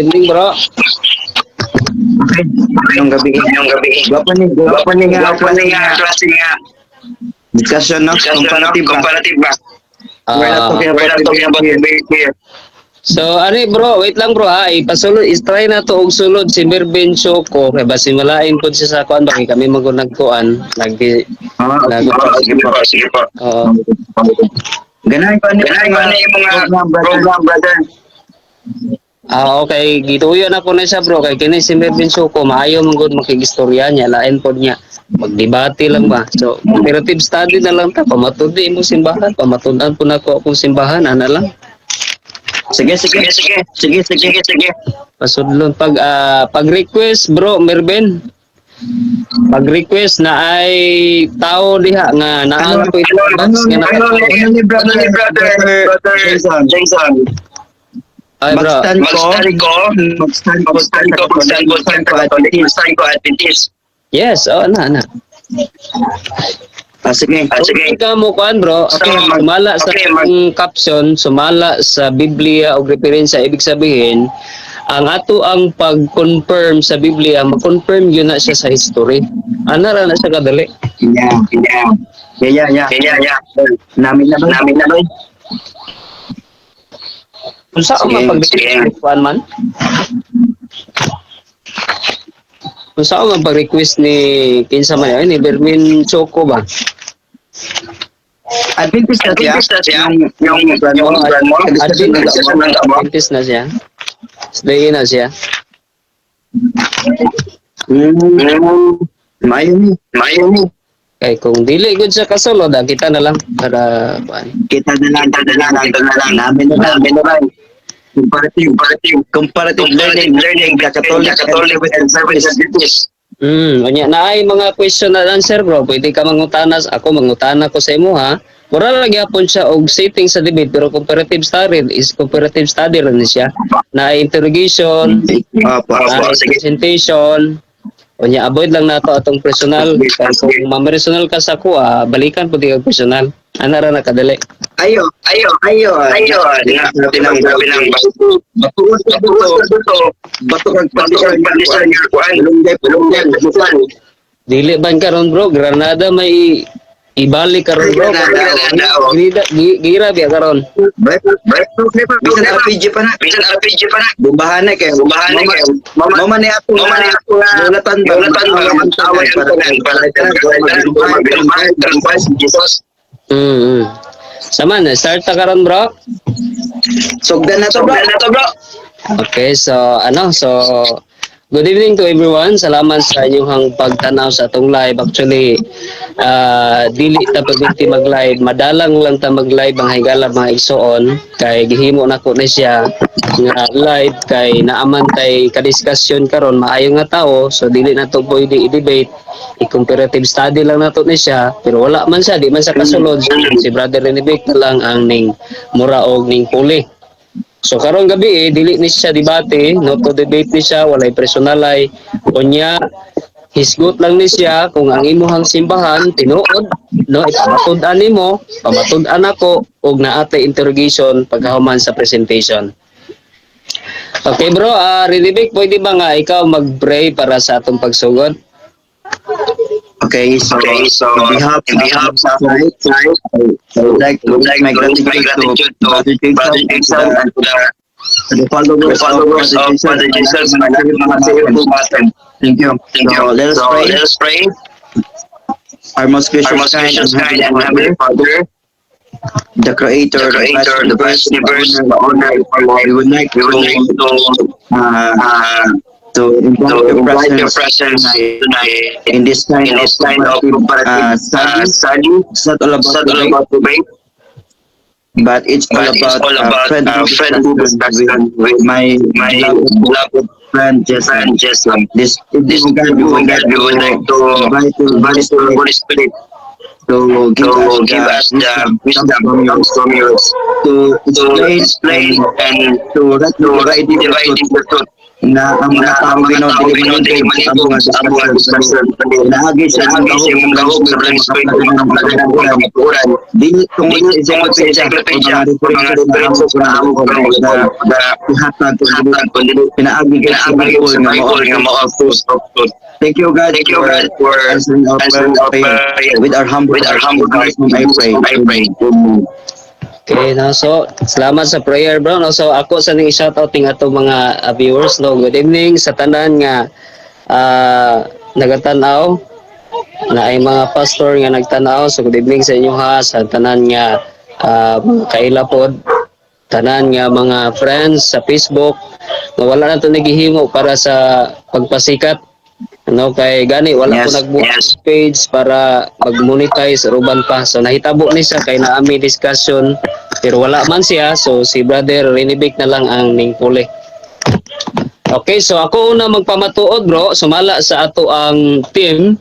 Evening bro. Yung gabi. Gwapo ni nga klase nga. Discussion no? Comparative ba? We're not Ah, talking about debate here. so ani bro, wait lang bro ha. Ipasulod, try na to og sulod si Mervin Choco kay basi malain pud siya sa kuan ba kay kami nagkuan, nag Sige po. Oo. Ganay pa ni mga program, brother. Okay, gituyo na ko na siya bro kay kini si Mervin Choco maayo man gud makigistorya niya, lain pod niya. Magdebate lang ba. So, comparative study na lang ta, pamatudi mo simbahan, pamatudan po na ko akong simbahan, ana lang. Sige. Pasudlon pag-request bro Mervin. Pag-request na ay tao diha nga naala ko ito box nga ni brother Jason. ay bro. Mag-stand ko Adventist. Yes, na. Sige. Ikaw mo kuan bro. Okay, sumala sa ang caption, sumala sa Biblia o referensya ibig sabihin ang ato ang pag-confirm sa Biblia, mag-confirm yun na siya sa history. Ana ra na siya kadali. Yeah. Namin na ba? Kung saan man pag-request man? Kung saan man pag-request ni kinsa man ni Bermin Choco ba? Adventist na siya. Yung Adventist na siya. Stay na siya. Mayo ni. Kay kung dili gud sa kasulod, kita na lang para kuan. Kita na lang. Namin na lang. Comparative learning, Catholic and service Adventist. Anya naay mga question and answer bro. Pwede ka mangutana, ako mangutana ko sa imo ha. Mura lang gyapon siya og setting sa debate pero comparative study rin siya. Na interrogation, presentation. Unya avoid lang nato atong personal. Kaya kung ma-personal ka sa ko, balikan pud ang personal. Ana ra na kadali. Ayo. Tinang bato kag pandisyon kuan. Lunggay. Dili ban karon bro, Granada may ibalik karon bro. Gira biya karon. Bisan RPG pa na. Bumbahan na kay. Mama ni ako Jonathan Jesus. Sama na start ta karon bro. Sugdan na to bro. Okay, so good evening to everyone. Salamat sa inyong pagtanaw sa atong live. Actually, dili ta pagditi mag-live. Madalang lang ta mag-live ang higala mga igsoon. Kay gihimo na ko na siya nga live kay naaman tay kadiskusyon karon maayo nga tao. So dili na to pwede i-debate. I-comparative study lang nato ni siya. Pero wala man siya, di man sa kasulod. Si Brother Renevik na lang ang ning mura og ning puli. So karong gabi dili ni siya debate, no to debate ni siya, walay personalay. Unya hisgot lang ni siya kung ang imuhang simbahan tinuod, no ipamatud-an nimo, pamatud-an ako og naate interrogation pagkahuman sa presentation. Okay bro, Renevik, pwede ba nga ikaw mag-pray para sa atong pagsugod? Okay, so on behalf of Sunlight, I would like to my gratitude to Brother Jason and to the followers of Brother Jesus and mga Savior. Thank you. So let us pray. Our most gracious kind and heavenly Father, the Creator, the vast universe, the owner of our life, we would like to invite your presence tonight in this kind of comparative study. It's not all about debate, but it's all about friendly discussion with my beloved friend Jason. This God, we would like to invite the Holy Spirit to give us the wisdom from yours to explain and to divide the truth. na ang mga tao dili manito sa amo nga diskusyon pinahagi sa imong gahom sa blind spot o makaplagan ng katuran dili tungod sa encyclopedia o mga references na amo na ihatag kundi pinaagi sa Bible nga mao post. Thank you God for answering our prayer with our humble hearts I pray. Okay, no? So, salamat sa prayer, bro. No? So, ako sa ning shoutout ting ato mga viewers. No? Good evening sa tanan nga nagatanaw na ay mga pastor nga nagtanaw. So, good evening sa inyo ha. Sa tanan nga mga kailapod. Tanan nga mga friends sa Facebook. No, wala na ito naghihimo para sa pagpasikat. Ano kay gani wala ko nagbuhat page para mag-monetize ruban pa. So nahitabo ni siya kay naami discussion pero wala man siya. So si brother Renibik na lang ang ningpuli. Okay, so ako una magpamatuod bro. Sumala sa ato ang team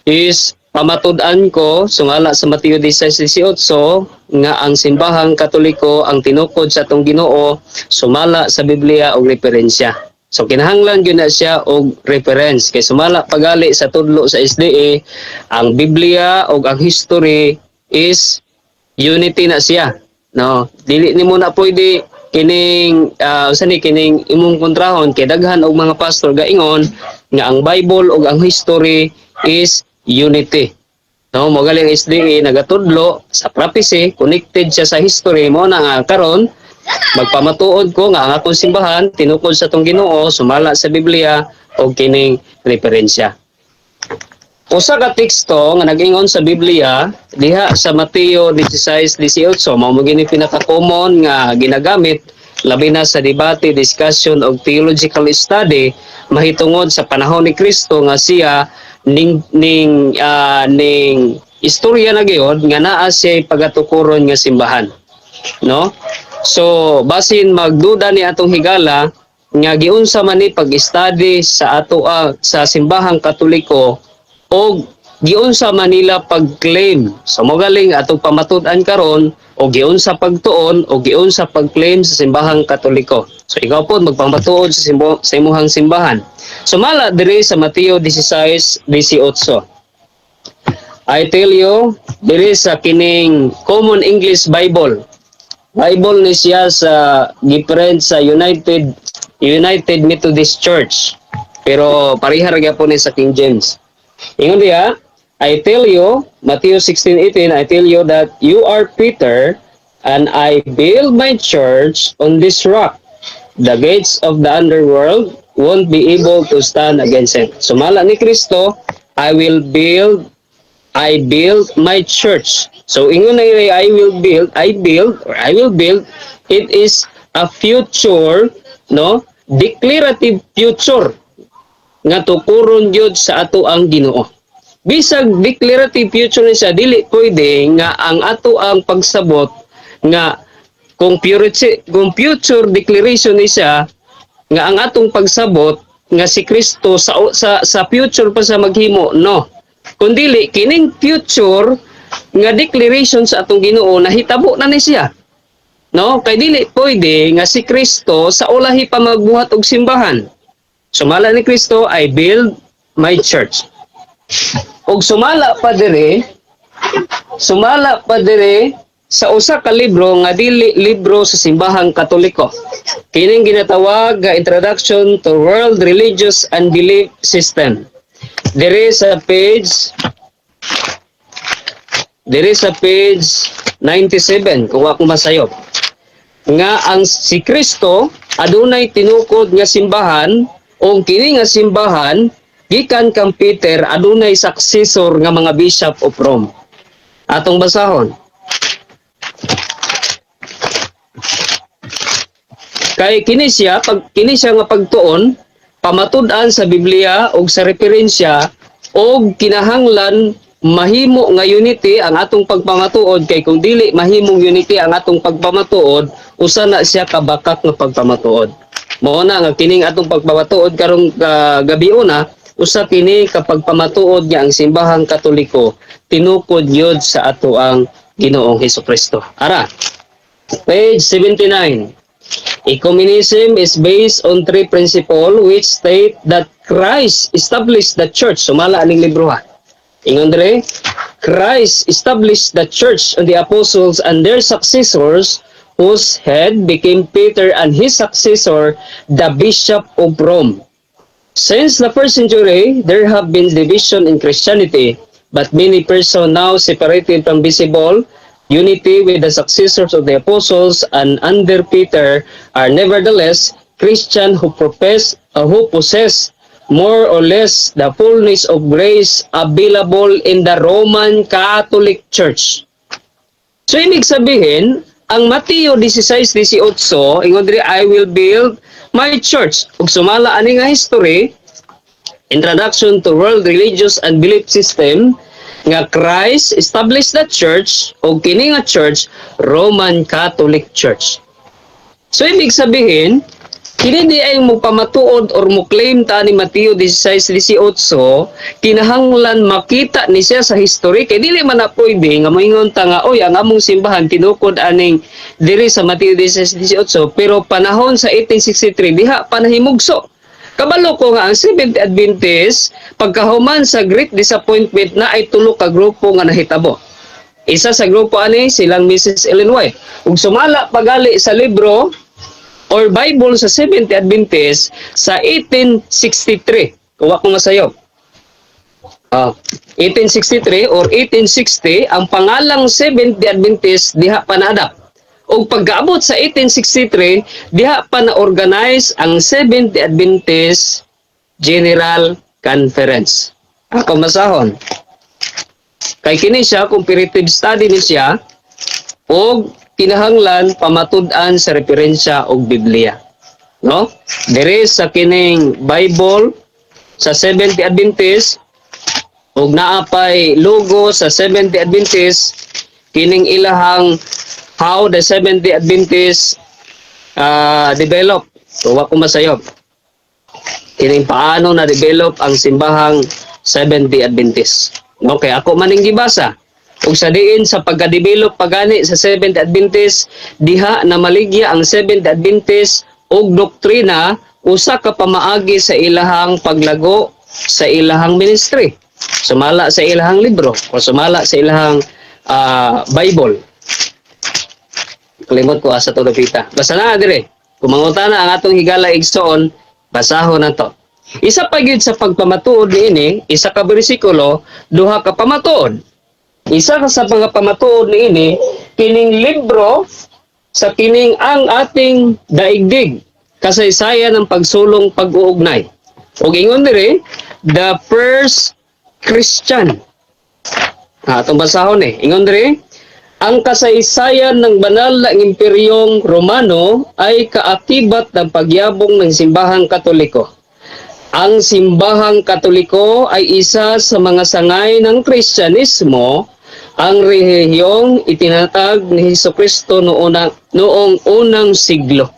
is pamatud-an ko sumala sa Mateo 16:18 nga ang simbahang Katoliko ang tinukod sa atong Ginoo sumala sa Biblia og referensya. So kinahanglan gyud na siya og reference kay sumala pagali sa tudlo sa SDA ang Biblia og ang history is unity na siya. No, dili nimo na pwede kining kining imong kontrahon kay daghan og mga pastor gaingon nga ang Bible og ang history is unity. No, mo galing SDA nagatudlo sa prophecy connected siya sa history mo na nga karon magpamatuod ko nga ang akong simbahan tinukod sa tong Ginoo sumala sa Biblia o kining referensya. Usa ka teksto nga nag-ingon sa Biblia diha sa Mateo 16:18 mao mo gini pinaka-common nga ginagamit labi na sa debate, discussion og theological study mahitungod sa panahon ni Kristo nga siya ning istorya na gyud nga naa siya pagatukuron nga simbahan. No? So, basin magduda ni atong higala nga giunsa man ni pag-study sa ato sa simbahang Katoliko o giunsa man nila pag-claim. So, magaling atong pamatud-an karon o giunsa pagtuon o giunsa pag-claim sa simbahang Katoliko. So, ikaw po magpamatuod sa imuhang simbahan. Sumala diri sa Mateo 16:18. I tell you, diri sa kining Common English Bible ni siya sa different sa United Methodist Church. Pero parihar gyapon ni sa King James. Ingon diha, I tell you, Matthew 16:18, I tell you that you are Peter and I build my church on this rock. The gates of the underworld won't be able to stand against it. Sumala ni Kristo, I build my church. So ingon na I will build, it is a future, no? Declarative future nga tukuron gyud sa ato ang Ginoo. Bisag declarative future ni siya, dili pwede nga ang ato ang pagsabot nga kung future declaration ni siya nga ang atong pagsabot nga si Kristo sa future pa sa maghimo, no. Kundili kining future nga declaration sa atong Ginoo nahitabo na ni siya. No, kay dili pwede nga si Kristo sa ulahi pa magbuhat og simbahan. Sumala ni Kristo, I build my church. Og sumala pa dire sa usa ka libro nga dili libro sa simbahang Katoliko. Kining ginatawag nga Introduction to World Religious and Belief System. Dire sa page 97 kung ako masayop nga ang si Kristo adunay tinukod nga simbahan o kini nga simbahan gikan kang Peter adunay successor nga mga bishop of Rome. Atong basahon. Kay kini siya nga pagtuon pamatud-an sa Biblia og sa referensya og kinahanglan mahimo nga unity ang atong pagpamatuod kay kung dili mahimong unity ang atong pagpamatuod usa na siya kabakak nga pagpamatuod. Mao na nga kining atong pagpamatuod karong gabi una usa kini kapag pamatuod nga ang simbahang Katoliko tinukod yod sa ato ang Ginoong Hesukristo. Ara, page 79. Ecumenism is based on three principles which state that Christ established the church. Sumala aning libro ha. Ingon dire, Christ established the church and the apostles and their successors, whose head became Peter and his successor, the Bishop of Rome. Since the first century, there have been division in Christianity, but many persons now separated from visible unity with the successors of the apostles and under Peter are nevertheless Christians who possess more or less the fullness of grace available in the Roman Catholic Church. So, ibig sabihin, ang Mateo 16:18, ingon diri, I will build my church. Ug sumala ani nga history, Introduction to World Religious and Belief System, nga Christ established the church o kini nga church Roman Catholic Church. So ibig sabihin, kini di ay mo pamatuod or mo claim ta ni Mateo 16:18, kinahanglan makita ni siya sa history kay dili man na pwede nga moingon ta nga oy ang among simbahan tinukod aning diri sa Mateo 16:18 pero panahon sa 1863 diha pa nahimugso. Kabalo ko nga ang Seventh Adventist pagkahuman sa Great Disappointment na ay tulo ka grupo nga nahitabo. Isa sa grupo ani silang Mrs. Ellen White. Ug sumala pagali sa libro or Bible sa Seventh Adventist sa 1863. Kuha ko masayo. 1863 or 1860 ang pangalang Seventh Adventist diha pa naadap. O pagkaabot sa 1863, diha pa na-organize ang Seventh Adventist General Conference. Ako masahon. Kay kini siya, comparative study ni siya, o kinahanglan pamatud-an sa referensya og Biblia. No? Diri sa kining Bible sa Seventh Adventist, og naapay logo sa Seventh Adventist, kining ilahang how the Seventh-day Adventist develop. So, wako masayop. Kining paano na-develop ang simbahang Seventh-day Adventist. Okay, ako maning gibasa. Ug sa diin sa pagka-develop pagani sa Seventh Adventist, diha na maligya ang Seventh Adventist og doktrina usa ka pamaagi sa ilahang paglago sa ilahang ministry. Sumala sa ilahang libro o sumala sa ilahang Bible. Kalimot ko asa to dapita. Basta na dire. Kung mangutana ang atong higala igsoon, basahon na to. Isa pa gyud sa pagpamatuod niini, isa ka bersikulo, duha ka pamatuod. Isa ka sa mga pamatuod niini, kining libro sa kining ang ating daigdig, kasaysayan ng pagsulong pag-uugnay. Ug ingon dire, the first Christian. Atong basahon ingon dire, ang kasaysayan ng banal na imperyong Romano ay kaakibat ng pagyabong ng simbahang Katoliko. Ang simbahang Katoliko ay isa sa mga sangay ng Kristyanismo, ang relihiyong itinatag ni Hesukristo noong unang siglo.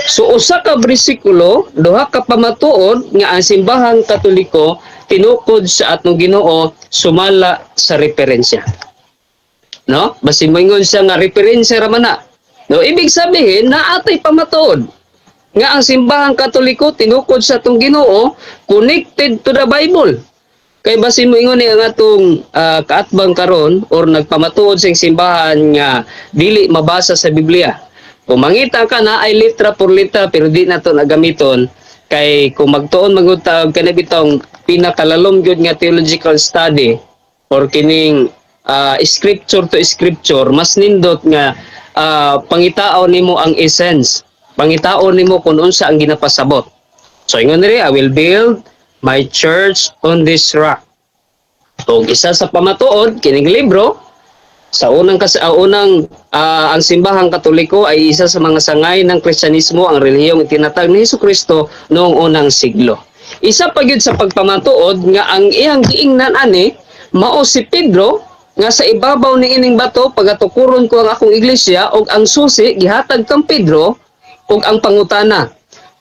So usa ka bersikulo, duha ka pamatuod nga ang simbahang Katoliko tinukod sa atong Ginoo sumala sa referensya. No? Basin mo ingon siya nga referensya raman na. No, ibig sabihin na atay pamatuod nga ang simbahang Katoliko tinukod sa atong Ginoo connected to the Bible. Kay basin mo ingon ang atong kaatbang karon or nagpamatuod sa simbahan nga dili mabasa sa Biblia. Kung mangita ka na ay litra por litra pero di na to nagamiton kay kung magtuon magutag kanang bitong pinakalalom gyud nga theological study or kining scripture to scripture, mas nindot nga pangitao nimo ang essence, pangitao nimo kung unsa ang ginapasabot. So ingon diri, I will build my church on this rock. So isa sa pamatuod kining libro sa ang simbahang Katoliko ay isa sa mga sangay ng Kristyanismo, ang relihiyong itinatag ni Hesukristo noong unang siglo. Isa pa gyud sa pagpamatuod nga ang iyang giingnan ani mao si Pedro nga sa ibabaw ni ining bato pagatukuron ko ang akong iglesia og ang susi gihatag kang Pedro og ang pangutana.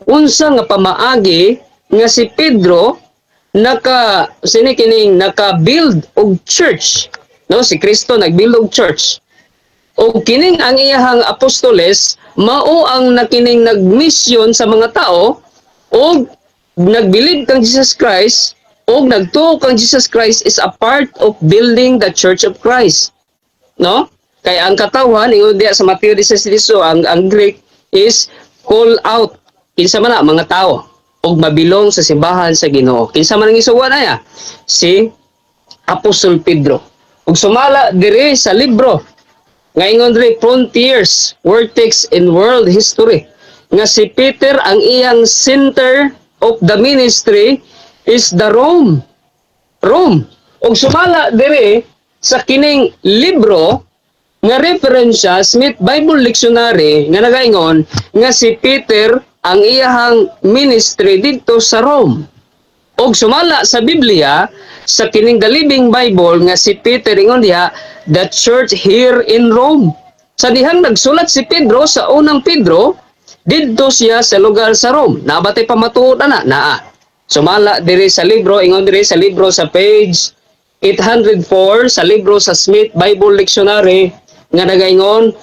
Unsa nga pamaagi nga si Pedro naka-build og church. No, si Kristo nag-build og church. O kining ang iyahang apostoles mao ang nakining nagmisyon sa mga tao o nagbilib kang Jesus Christ o nagtuo kang Jesus Christ is a part of building the Church of Christ. No? Kaya ang katawan, ingon diya sa Mateo 16, ang Greek is call out. Kinsa man na, mga tao. O mabilong sa simbahan sa Ginoo. Kinsa man ang isuwa na ya? Si Apostol Pedro. Ug sumala diri sa libro nga ingon diri Frontiers, Vertex in World History. Nga si Peter ang iyang center of the ministry is the Rome. Rome. Ug sumala diri sa kining libro nga referensya Smith Bible Dictionary nga nagaingon nga si Peter ang iyahang ministry dito sa Rome. Og sumala sa Biblia sa kining The Living Bible nga si Peter ingon diha the church here in Rome. Sa dihang nagsulat si Pedro sa unang Pedro didto siya sa lugar sa Rome. Nabatay pamatuod na naa. Sumala diri sa libro ingon diri sa libro sa page 804 sa libro sa Smith Bible Dictionary nga nagaingon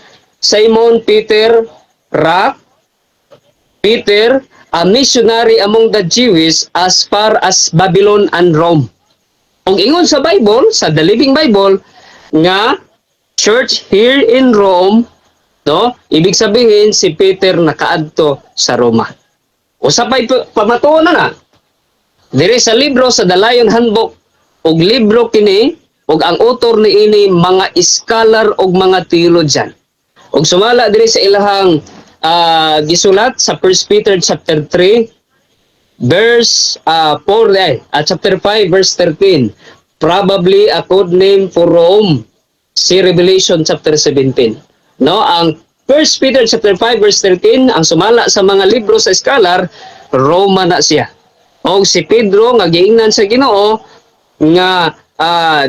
Simon Peter Rock Peter, a missionary among the Jews as far as Babylon and Rome. Kung ingon sa Bible, sa The Living Bible, nga church here in Rome, no? Ibig sabihin si Peter nakaadto sa Roma. Usapay pamatuon na. Diri sa libro sa The Lion Handbook ug libro kini ug ang author niini mga scholar ug mga theologian. Ug sumala diri sa ilahang gisulat sa 1 Peter chapter 3 verse 4 chapter 5 verse 13, probably a code name for Rome. See Revelation chapter 17. No, ang 1 Peter chapter 5 verse 13 ang sumala sa mga libro sa scholar, Roma na siya. O si Pedro nga giingnan sa Ginoo nga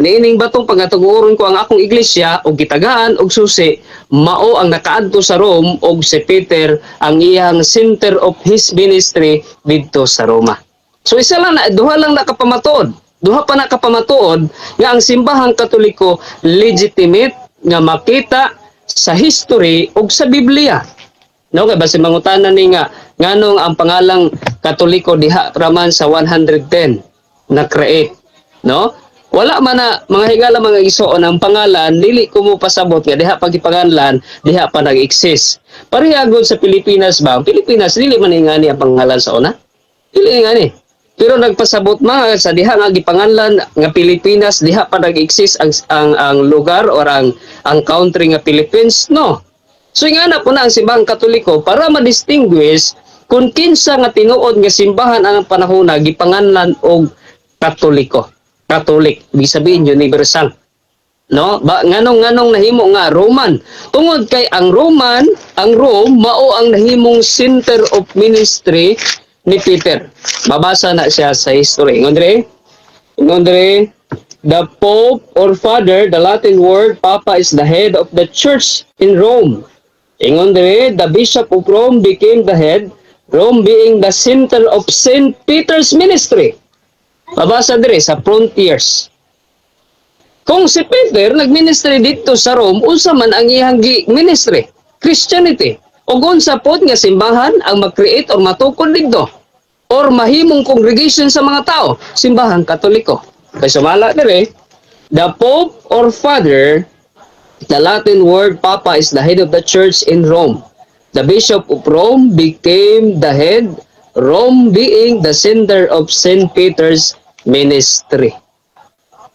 niining batong pagatuguron ko ang akong iglesia og gitagaan og susi mao ang nakaadto sa Rome og si Peter ang iyang center of his ministry didto sa Roma. So isa lang na duha lang nakapamatuod. Duha pa nakapamatuod nga ang simbahang Katoliko legitimate nga makita sa history ug sa Biblia. No, kay basi mangutanan ni nga nganong ang pangalang Katoliko diha raman sa 110 na create, no? Wala man na mga higala mga igsoon ang pangalan dili ko mo pasabot nga diha pagipanganlan diha pa nag-exist. Parehagod sa Pilipinas ba? Pilipinas dili man ingani ang pangalan sa una. Dili ingani. Pero nagpasabot man sa diha nga gipanganlan nga Pilipinas diha pa nag-exist ang lugar or ang country nga Philippines, no. So ingana po na ang simbahang Katoliko para ma-distinguish kung kinsa nga tinuod nga simbahan ang panahona gipanganlan og Katoliko. Catholic, ibig sabihin universal. No? Nganong nahimo nga Roman. Tungod kay ang Rome mao ang nahimong center of ministry ni Peter. Mabasa na siya sa history. Ingon dre, the Pope or Father, the Latin word Papa is the head of the church in Rome. Ingon dre, the Bishop of Rome became the head, Rome being the center of St. Peter's ministry. Mabasa dire sa Frontiers. Kung si Peter nagministry dito sa Rome, unsa man ang iyang ministry? Christianity. O unsa pod nga simbahan ang mag-create or matukod dito? Or mahimong congregation sa mga tao? Simbahan Katoliko. Kay sumala dire, the Pope or Father, the Latin word Papa is the head of the church in Rome. The Bishop of Rome became the head, Rome being the center of St. Peter's ministry.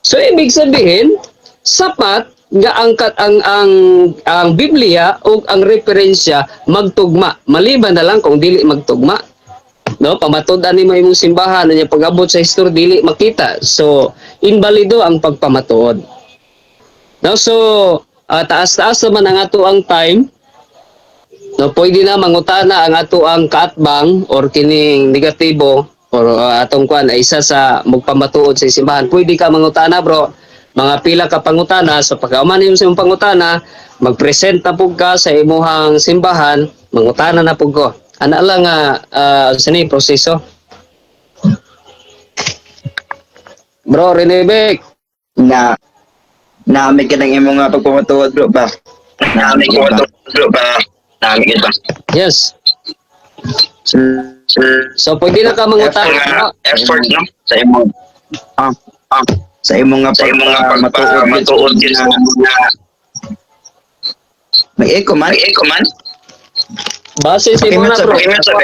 So ibig sabihin, sapat nga ang Biblia o ang referensya magtugma. Maliban na lang kung dili magtugma. No, pamatud-an nimo imong simbahan nya pag-abot sa history dili makita. So invalido ang pagpamatuod. No, so taas-taas naman ang ato ang time. No, pwede na mangutana ang ato ang kaatbang or kining negatibo or atong kuan ay isa sa magpamatuod sa simbahan. Pwede ka mangutana, bro. Mga pila ka pangutana, so pagkauman nimo sa imong pangutana, magpresent na pug ka sa imong simbahan, mangutana na pug ko. Ana lang sini proseso. Bro, Renebek. Na may ka ng imong pagpamatuod bro ba? Nami ko to ba? Nami ito. Yes. So pwede na ka mangutan, bro. Effort no sa imo. Ah, sa imo nga matuod na may echo man. Base sa imo na, bro.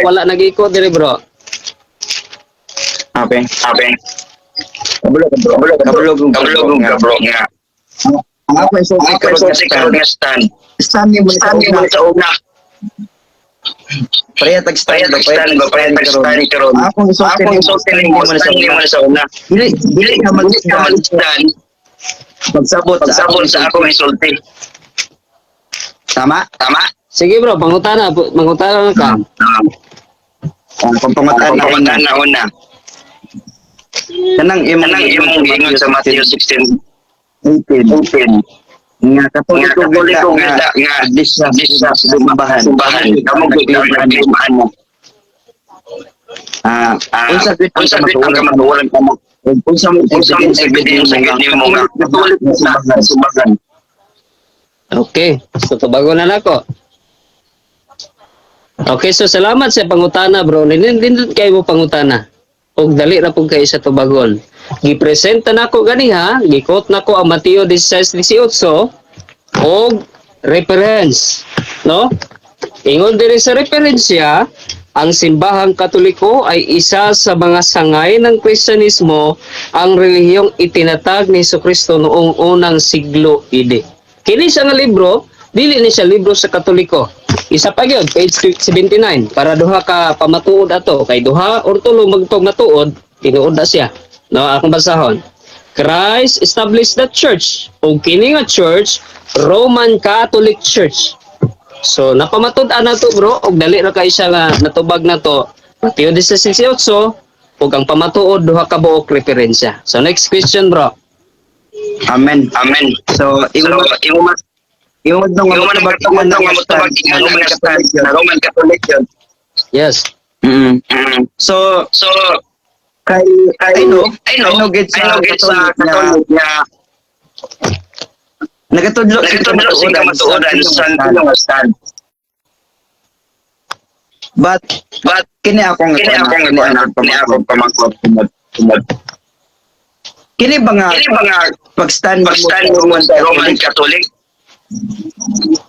Wala nag-iko diri, bro. Okay. Kabulog nga. Ang ako iso karon nga stand. Stand ni mo sa una. Pareha tag stand karon. Ako iso stand mo sa una. Dili ka mag-stand. Pagsabot sa akong isulti. Tama? Sige, bro, mangutana na ka. Kung pangutan na una. Kanang imong ingon sa Matthew 16. 18. Nga katolik ko nga disya simbahan. Kamo gid mo. Unsa ka matuwalan ka mo. Unsa mo evidence mo nga katolik sa simbahan. Okay, so tubago na nako. Okay, so salamat sa pangutana, bro. Nindot kayo mo pangutana. Og dali ra pug kay sa tubagon. Gipresenta nako gani ha, gikot nako ang Mateo 16:18 og reference, no? Ingon diri sa referensya, ang simbahang Katoliko ay isa sa mga sangay ng Kristyanismo, ang relihiyong itinatag ni Jesucristo noong unang siglo AD. Kini sa nga libro, dili ni siya libro sa Katoliko. Isa pa gyud, page 79, para duha ka pamatuod ato, kay duha or tulo magpamatuod, tinuod na siya. No, akong basahon. Christ established the church. O kini nga church, Roman Catholic Church. So napamatud-an na to, bro, og dali ra kay siya nga natubag na to. Mateo 16:18 ug ang pamatuod duha ka buok referensya. So next question, bro. Amen. So imo dong na Roman Catholic yun. Yes. So kay I know gid sa Catholic nga nagatudlo sa matuodan sa stand. But kini akong pamangkot. Kini ba nga pag-stand mo sa Roman Catholic?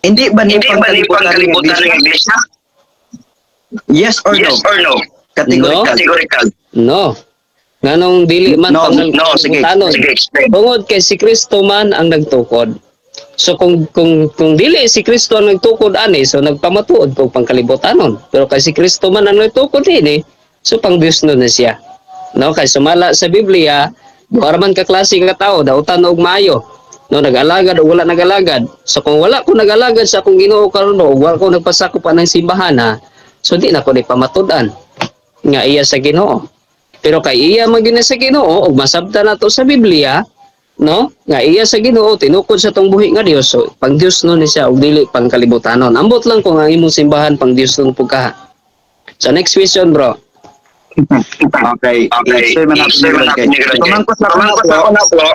Hindi ba ni pangkalibutan ng iglesia? Yes or no? Categorical. No. Nganong dili man Sige, explain. Bungod kay si Kristo man ang nagtukod. So kung dili si Kristo ang nagtukod ani, so nagpamatuod kung pangkalibutanon. Pero kay si Kristo man ang nagtukod ini, so pang Dios na siya. No, kay sumala sa Biblia, para man ka klase nga tao, dautan og maayo. No, nag-alagad o wala nag-alagad. So kung wala ko nag-alagad sa akong Ginoo karon o wala ko nagpasakop ng simbahan ha, so di na ko ni pamatudan nga iya sa Ginoo. Pero kay iya magina sa Ginoo ug masabtan nato sa Biblia, no? Nga iya sa Ginoo tinukod sa tong buhi nga Dios. So pang Dios no ni siya ug dili pang kalibutanon. Ambot lang kung ang imong simbahan pang Dios no pug ka. So next question, bro. Okay. Pamangkot na bro.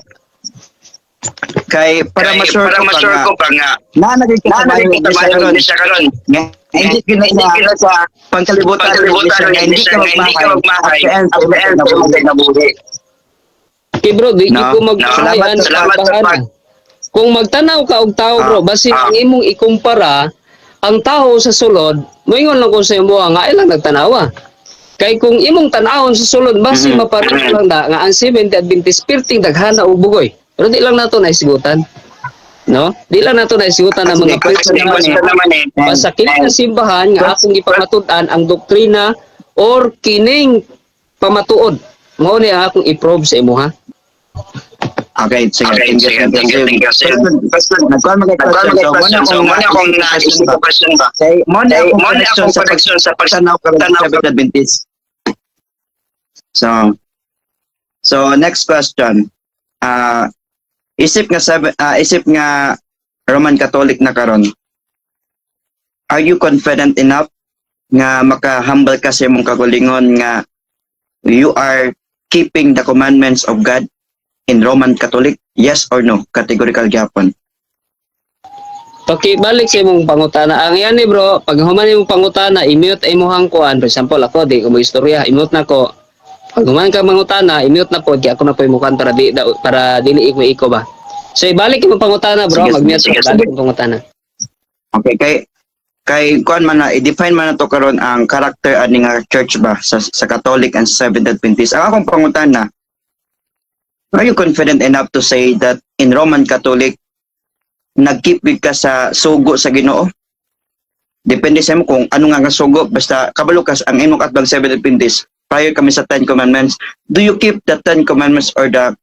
Kay para ma-sure ko pa nga na nagkitabayo ni siya karon. Hindi gina sa pangkalibutan hindi ka magmahay at the end na buhi. Okay, bro, di ko magpalayan sa pagpahana. Kung magtanaw ka og tao, bro, basi ang imong ikumpara ang tao sa sulod, moingon lang ko sa imo nga ilang nagtanawa. Kay kung imong tanawon sa sulod, basi mapareho lang nga ang Seventh Adventist perting daghana og bugoy. Pero di lang nato naisigutan. No? Di lang nato naisigutan ng mga preacher naman. Basta kining simbahan nga akong ipamatud-an ang doktrina or kining pamatuod. Mao ni akong i-probe sa imo ha. Okay, sige. Thank you. Nagkuhan akong naisip ko question ba? Muna akong connection sa pagtanaw ka ng Seventh Adventist. So next question. Isip nga Roman Catholic na karon. Are you confident enough nga makahambal ka sa imong kagalingon nga you are keeping the commandments of God in Roman Catholic? Yes or no? Categorical gyapon. Pakibalik sa imong pangutana. Ang yan ni bro, pag human imong pangutana, i-mute imong kuan. For example, ako di ko mo istorya, i-mute na ko. Pag human ka mangutana, i-mute na po, kaya ako na po imukan para dili iko ba. So ibalik imong pangutana bro, Sige, mag-mute sige, ka, balik sige. imong pangutana. Okay, kay kuan man na i-define man nato karon ang character ani nga church ba sa Catholic and Seventh Adventist. Ang akong pangutana, are you confident enough to say that in Roman Catholic nagkeep ka sa sugo sa Ginoo? Depende sa mo kung ano nga sugo, basta kabalo ka ang imong atbang Seventh Adventist prior kami sa Ten Commandments. Do you keep the Ten Commandments or the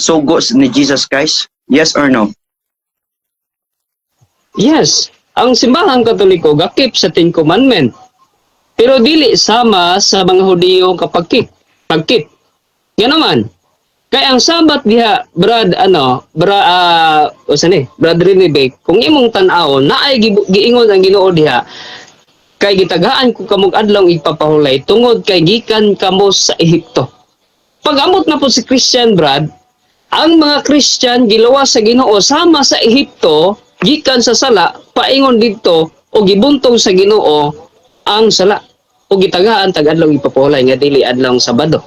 sugos ni Jesus Christ? Yes or no? Yes, ang simbahang Katoliko gakip sa Ten Commandment. Pero dili sama sa mga Hudiyo kapag pagkip. Yan naman. Kaya ang sabat diha, Brad Rinibe, kung imong tan-aw naay giingon ang Ginoo diha, kay gitagaan ko kamog adlaw ipapahulay tungod kay gikan kamo sa Ehipto. Pag-amot na po si Christian Brad, ang mga Christian gilawas sa Ginoo sama sa Ehipto, gikan sa sala, paingon didto o gibuntong sa Ginoo ang sala. O gitagaan tag-adlaw ipapahulay nga dili adlaw Sabado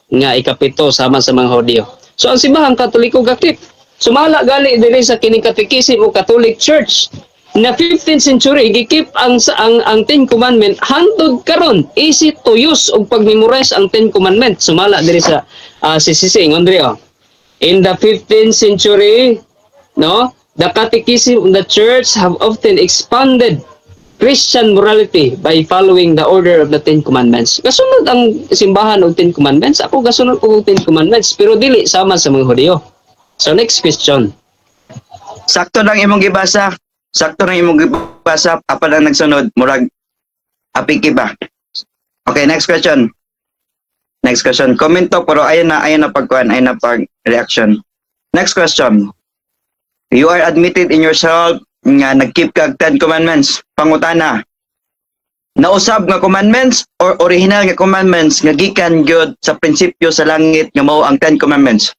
nga ikapito sama sa mga Hudiyo. So ang simbahang Katoliko gakip. Sumala gali diri sa kining katekismo o Catholic Church na 15th century gikip ang Ten Commandment hangtod karon easy to use og pag-memorize ang Ten Commandment. Sumala diri sa sisisi Andre in the 15th century, no, the Catechism of the Church have often expanded Christian morality by following the order of the Ten Commandments. Kasunod ang simbahan og Ten Commandments, ako kasunod og Ten Commandments, pero dili sama sa mga Hudiyo. So next question. Sakto lang imong gibasa. Sakto lang imong gibasa, apa lang nagsunod, murag apiki ba? Okay, next question. Next question. Comment to, pero ayan na pagkuhan, ayan na pag-reaction. Next question. You are admitted in yourself nga nag-keep kag 10 commandments. Pangutana. Nausab nga commandments or original nga commandments nga gikan gyud sa prinsipyo sa langit nga mao ang 10 commandments?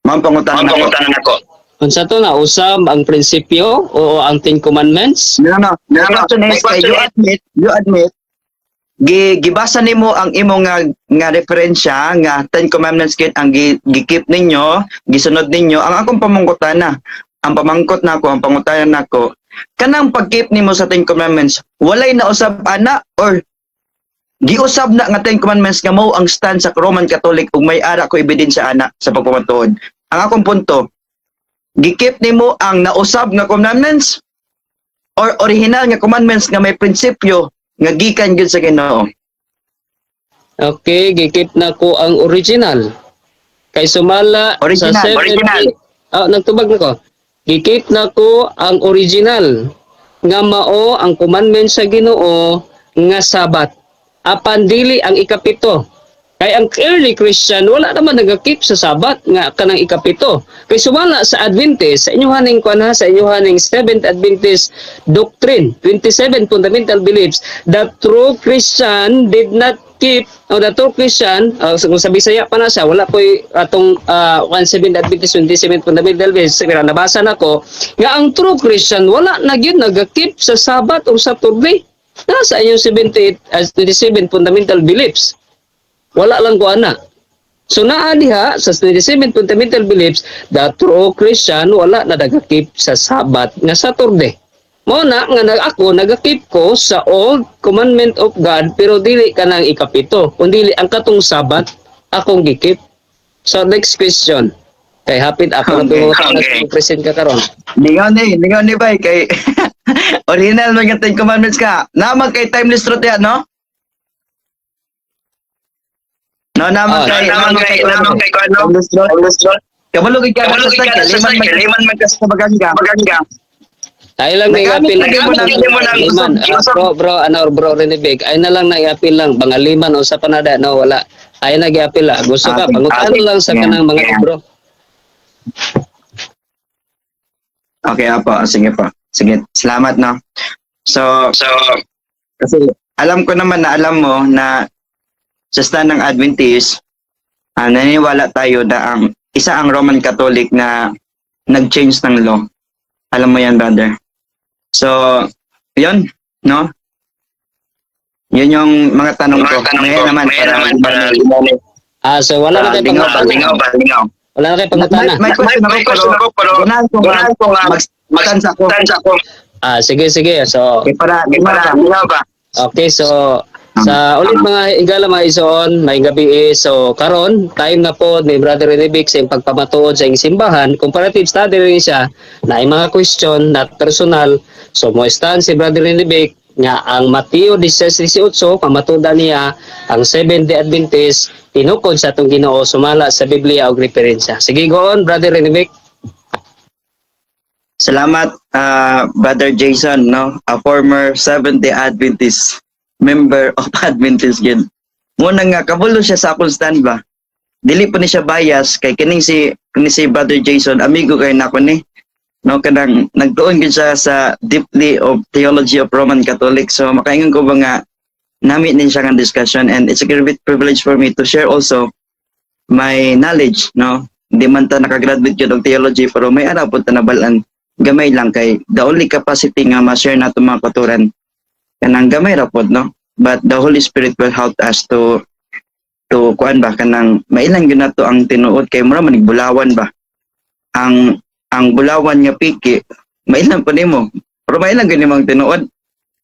Mao pangutana nako. Unsa to na usab ang prinsipyo o ang Ten Commandments? No. The question is, you admit, gibasa nimo ang imong nga referensya nga 10 commandments kit ang gikip ninyo, gisunod ninyo. Ang akong pamangkotana, ang pangutanan nako, kanang pagkip nimo sa 10 commandments, walay na usab ana or giusab na nga 10 commandments nga mao ang stand sa Roman Catholic ug may ara ko ebidensya ana sa pagpamatuod. Ang akong punto, gikip nimo ang nausab nga commandments or original nga commandments nga may prinsipyo nga gikan gyud sa Ginoo? Okay, gikip na ko ang original. Kay sumala sa 70. Nagtubag na ko. Gikip na ko ang original nga mao ang commandment sa Ginoo nga Sabat. Apan dili ang ikapito. Kay ang early Christian wala naman nagakip sa Sabat nga kanang ikapito. Kay sumala sa Adventist, sa inyuhaning sa inyuhaning Seventh Adventist doctrine, 27 fundamental beliefs, the true Christian did not keep, the true Christian, kung sa Bisaya pa na siya, wala po atong 17 Adventist 27 fundamental beliefs, pero nabasa na ko, nga ang true Christian wala na yun nagakip sa Sabat o Saturday. Nasa inyong 27 fundamental beliefs. Wala lang ko ana. So naa diha sa 27 fundamental beliefs, the true Christian wala na nagakip sa Sabat nga Saturday. Mo na nga ako nagakip ko sa old commandment of God pero dili kanang ikapito, kundi ang katong Sabat akong gikip. So next question. Kay hapit ako ng present ka karon. Lingaw ni bay kay original man nga 10 commandments ka. Naman kay timeless truth yan, no? No, naman kay timeless truth. Kabalo gid ka sa liman man ka sa baganga. Ay lang na i-appeal liman. Bro Renebeg, ay na lang na i-appeal lang bangaliman o sa panada no wala. Ay na i-appeal la. Gusto ka pangutan lang sa kanang mga libro. Okay po, sige po. Sige, salamat no. So kasi alam ko naman na alam mo na sa stand ng Adventist, naniniwala tayo na isa ang Roman Catholic na nag-change ng law. Alam mo yan, brother. So, yun, no? Yun yung mga tanong ko. Ngayon naman, para So wala na kayo lingaw pangutana. ba? Lingaw. Wala na kayo pangutana. May question ako, pero ganahan ko nga mag-stance ako. Sige. So, Okay, para lingaw ba? okay, so sa ulit mga igala mga ison, may gabi so karon time na po ni Brother Renebik sa iyang pagpamatuod sa iyang simbahan, comparative study rin siya na ay mga question na personal. So mo stand si Brother Renebik nga ang Mateo 16:18 pamatudan niya ang Seventh-day Adventist tinukod sa atong Ginoo sumala sa Biblia og referensya. Sige go on Brother Renebik. Salamat, Brother Jason, no? A former Seventh-day Adventist, member of Adventist Guild. Muna nga, kabulo siya sa akong stand ba? Dili pa ni siya bias, kay kining si Brother Jason, amigo kay nako ni. No, kanang nagtuon gid siya sa deeply of theology of Roman Catholic. So, makaingon ko ba nga, nami din siya ng discussion, and it's a great privilege for me to share also my knowledge, no? Hindi man ta nakagraduate yun ng theology, pero may araw po ta nabalaan gamay lang kay the only capacity nga ma-share nato mga katuran kanang gamay ra pod, no? But the Holy Spirit will help us to kuan ba kanang mailang gyud nato ang tinuod kay mura man bulawan ba ang bulawan nga piki mailang pa nimo pero mailang gyud nimo ang tinuod,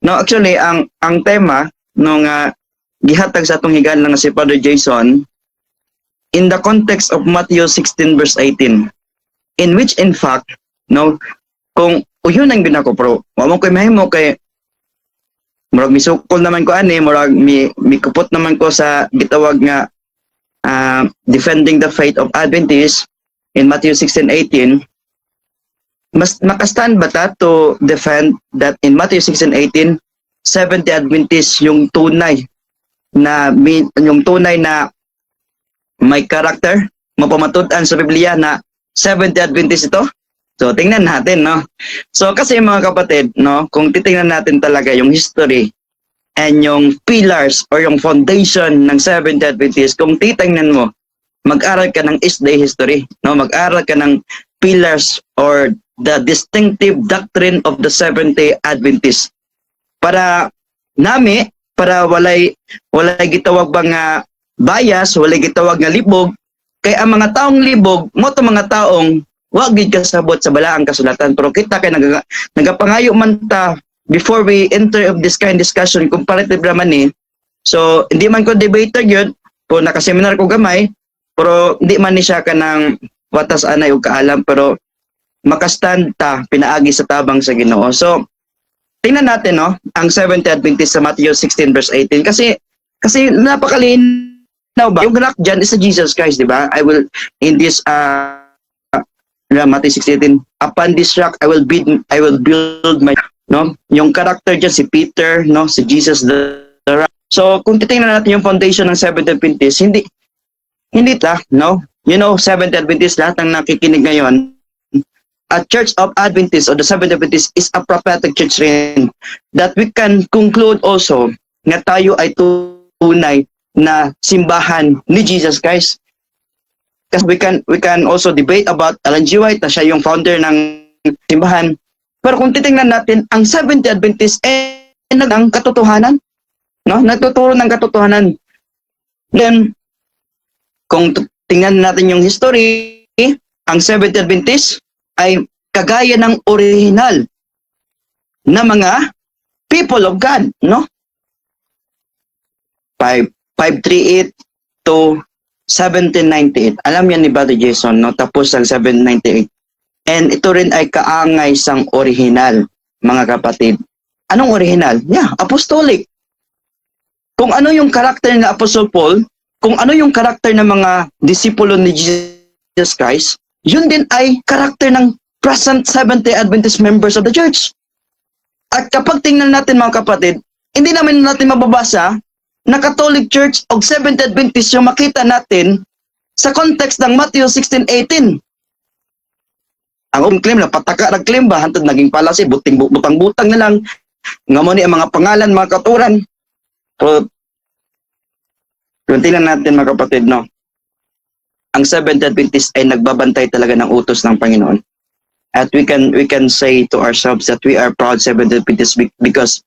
no? Actually ang tema no nga gihatag sa atong higala nga si Father Jason in the context of Matthew 16 verse 18, in which in fact, no, kung uyon ang ginako pro mo koy mahimo kay murag misukol naman ko ani, murag mikupot naman ko sa gitawag nga defending the faith of Adventists in Matthew 16:18. Mas makastand ba ta to defend that in Matthew 16:18 70 Adventists yung tunay na may character mapamatud-an sa Biblia na 70 Adventists ito? So, tingnan natin, no? So, kasi mga kapatid, no, kung titingnan natin talaga yung history and yung pillars or yung foundation ng Seventh Adventist, kung titingnan mo, mag-aral ka ng East Day history, no? Mag-aral ka ng pillars or the distinctive doctrine of the Seventh-day Adventist. Para walay gitawag ba nga bias, walay gitawag nga libog, kay ang mga taong libog, mo to mga taong wag gid kasabot sa balaang kasulatan, pero kita kay nagapangayo man ta before we enter of this kind of discussion comparative raman ni. So hindi man ko debater gyud po nakaseminar ko gamay, pero hindi man ni siya kanang watas anay og kaalam, pero makastand ta pinaagi sa tabang sa Ginoo. So tingnan natin, no, ang Seventh Adventist sa Matthew 16 verse 18 kasi napakalinaw ba yung rock dyan is Jesus Christ, di ba? I will in this Matthew 16:18, upon this rock I will build my, no? Yung character dyan si Peter, no? Si Jesus the rock. So kung titingnan natin yung foundation ng Seventh Adventist, hindi ta, no? You know, Seventh Adventist, lahat ng nakikinig ngayon, a Church of Adventist or the Seventh Adventist is a prophetic church rin, that we can conclude also na tayo ay tunay na simbahan ni Jesus Christ. Kasi we can also debate about Ellen G. White na siya yung founder ng simbahan. Pero kung titingnan natin, ang Seventh Adventist ang katotohanan, no? Nagtuturo ng katotohanan. Then kung tingnan natin yung history, ang Seventh Adventist ay kagaya ng original na mga people of God, no? 538 to 1798. Alam yan ni Brother Jason, no? Tapos ang 798. And ito rin ay kaangay sang original, mga kapatid. Anong original? Yeah, apostolic. Kung ano yung karakter ng Apostle Paul, kung ano yung karakter ng mga disipulo ni Jesus Christ, yun din ay karakter ng present Seventh-day Adventist members of the church. At kapag tingnan natin, mga kapatid, hindi naman natin mababasa na Catholic Church o Seventh-day Adventist yung makita natin sa context ng Matthew 16:18. Ang claim na pataka nag-claim ba, hantod naging palasi, butang-butang na lang, nga mo ni ang mga pangalan, mga katuran. Pero, kung tingnan natin, mga kapatid, no? Ang Seventh-day Adventist ay nagbabantay talaga ng utos ng Panginoon. at we can say to ourselves that we are proud Seventh-day Adventists because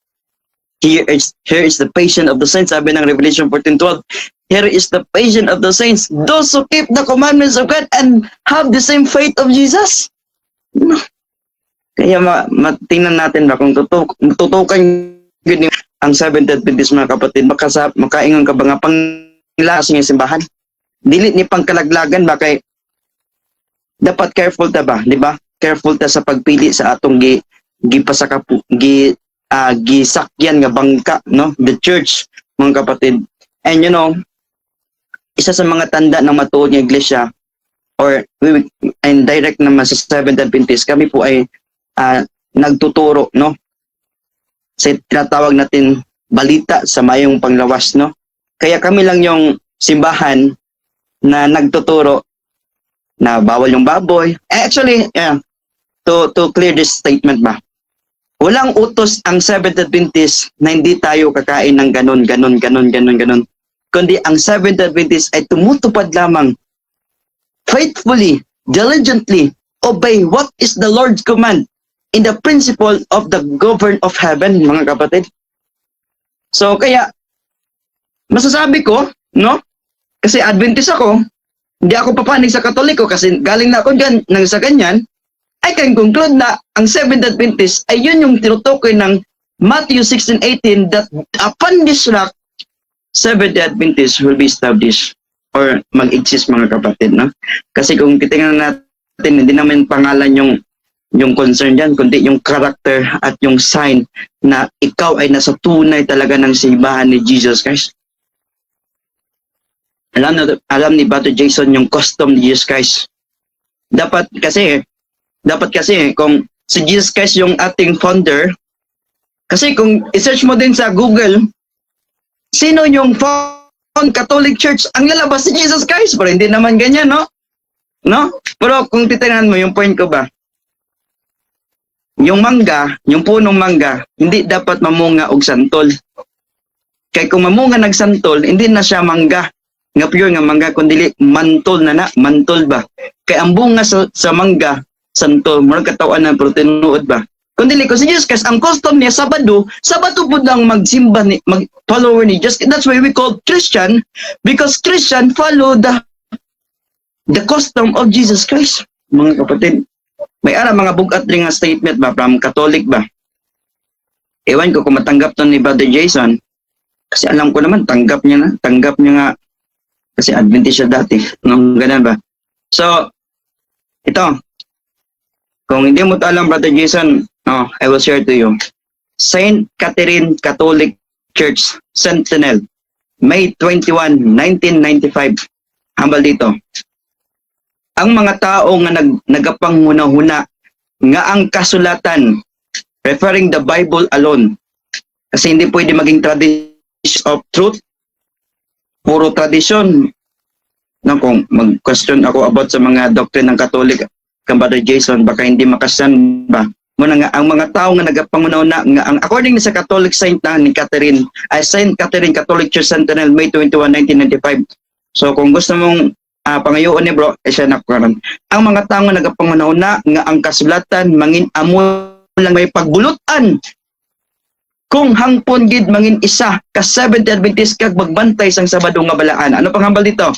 here is the patience of the saints, sabi ng Revelation 14:12. Here is the patience of the saints, those who keep the commandments of God and have the same faith of Jesus. Kaya tingnan natin ba kung tutukan yun ang Seventh-day Adventist, mga kapatid, makaingon ka ba nga panglakas ng simbahan? Dili ni pangkalaglagan ba kay dapat careful ta ba, di ba? Careful ta sa pagpili sa atong gisakyan nga bangka, no? The church, mga kapatid. And you know, isa sa mga tanda ng matuod ng iglesia or and direct naman sa Seventh-day Adventist, kami po ay nagtuturo, no? Sa tinatawag natin balita sa mayong panglawas, no? Kaya kami lang yung simbahan na nagtuturo na bawal yung baboy. Actually, to clear this statement ba, walang utos ang Seventh-day Adventist na hindi tayo kakain ng ganon. Kundi ang Seventh-day Adventist ay tumutupad lamang faithfully, diligently, obey what is the Lord's command in the principle of the govern of heaven, mga kapatid. So, kaya, masasabi ko, no? Kasi Adventist ako, hindi ako papanig sa Katoliko kasi galing na ako dyan nang sa ganyan, I can conclude na ang Seventh-day Adventist ay yun yung tinutukoy ng Matthew 16:18 that upon this rock, Seventh-day Adventist will be established or mag-exist, mga kapatid, no? Kasi kung titingnan natin, hindi naman pangalan yung concern dyan, kundi yung character at yung sign na ikaw ay nasa tunay talaga ng simbahan ni Jesus Christ. Alam ni Brother Jason yung custom ni Jesus Christ. Dapat kasi kung si Jesus Christ yung ating founder, kasi kung i-search mo din sa Google, sino yung found Catholic Church, ang lalabas si Jesus Christ, pero hindi naman ganyan, no? Pero kung titingnan mo, yung point ko ba, yung mangga, yung punong mangga, hindi dapat mamunga og santol. Kaya kung mamunga nagsantol, hindi na siya mangga. Nga pure nga mangga, kundi mantol mantol ba? Kaya ang bunga sa mangga, santol, murag katawan na proteinood ba? Kundi kung si Jesus Christ, ang custom niya, Sabado po lang magsimba, mag-follower ni Jesus. That's why we call Christian, because Christian follow the custom of Jesus Christ, mga kapatid. May mga bugat rin nga statement ba from Catholic ba? Ewan ko kung matanggap to ni Brother Jason, kasi alam ko naman tanggap niya nga kasi Adventist siya dati, no, ganun ba? So ito, kung hindi mo alam, Brother Jason, I will share to you. Saint Catherine Catholic Church Sentinel, May 21, 1995. Hambal dito. Ang mga tao nga nagapanguna-huna nga ang kasulatan, referring the Bible alone, kasi hindi pwede maging tradition of truth, puro tradisyon. Kung mag-question ako about sa mga doctrine ng Catholic, kang Brother Jason, baka hindi makasan ba? Muna nga, ang mga tao nga nagapanguna-huna nga, ang according sa Catholic Saint na ni Catherine, ay Saint Catherine Catholic Church Sentinel, May 21, 1995. So kung gusto mong pangayoon ni bro, siya nakukaroon. Ang mga tao nga nagapanguna-huna nga ang kasulatan, mangin amo lang may pagbulutan. Kung hangpon gid mangin isa ka Seventh-day Adventist kag magbantay sang Sabado nga balaan. Ano pang hambal dito?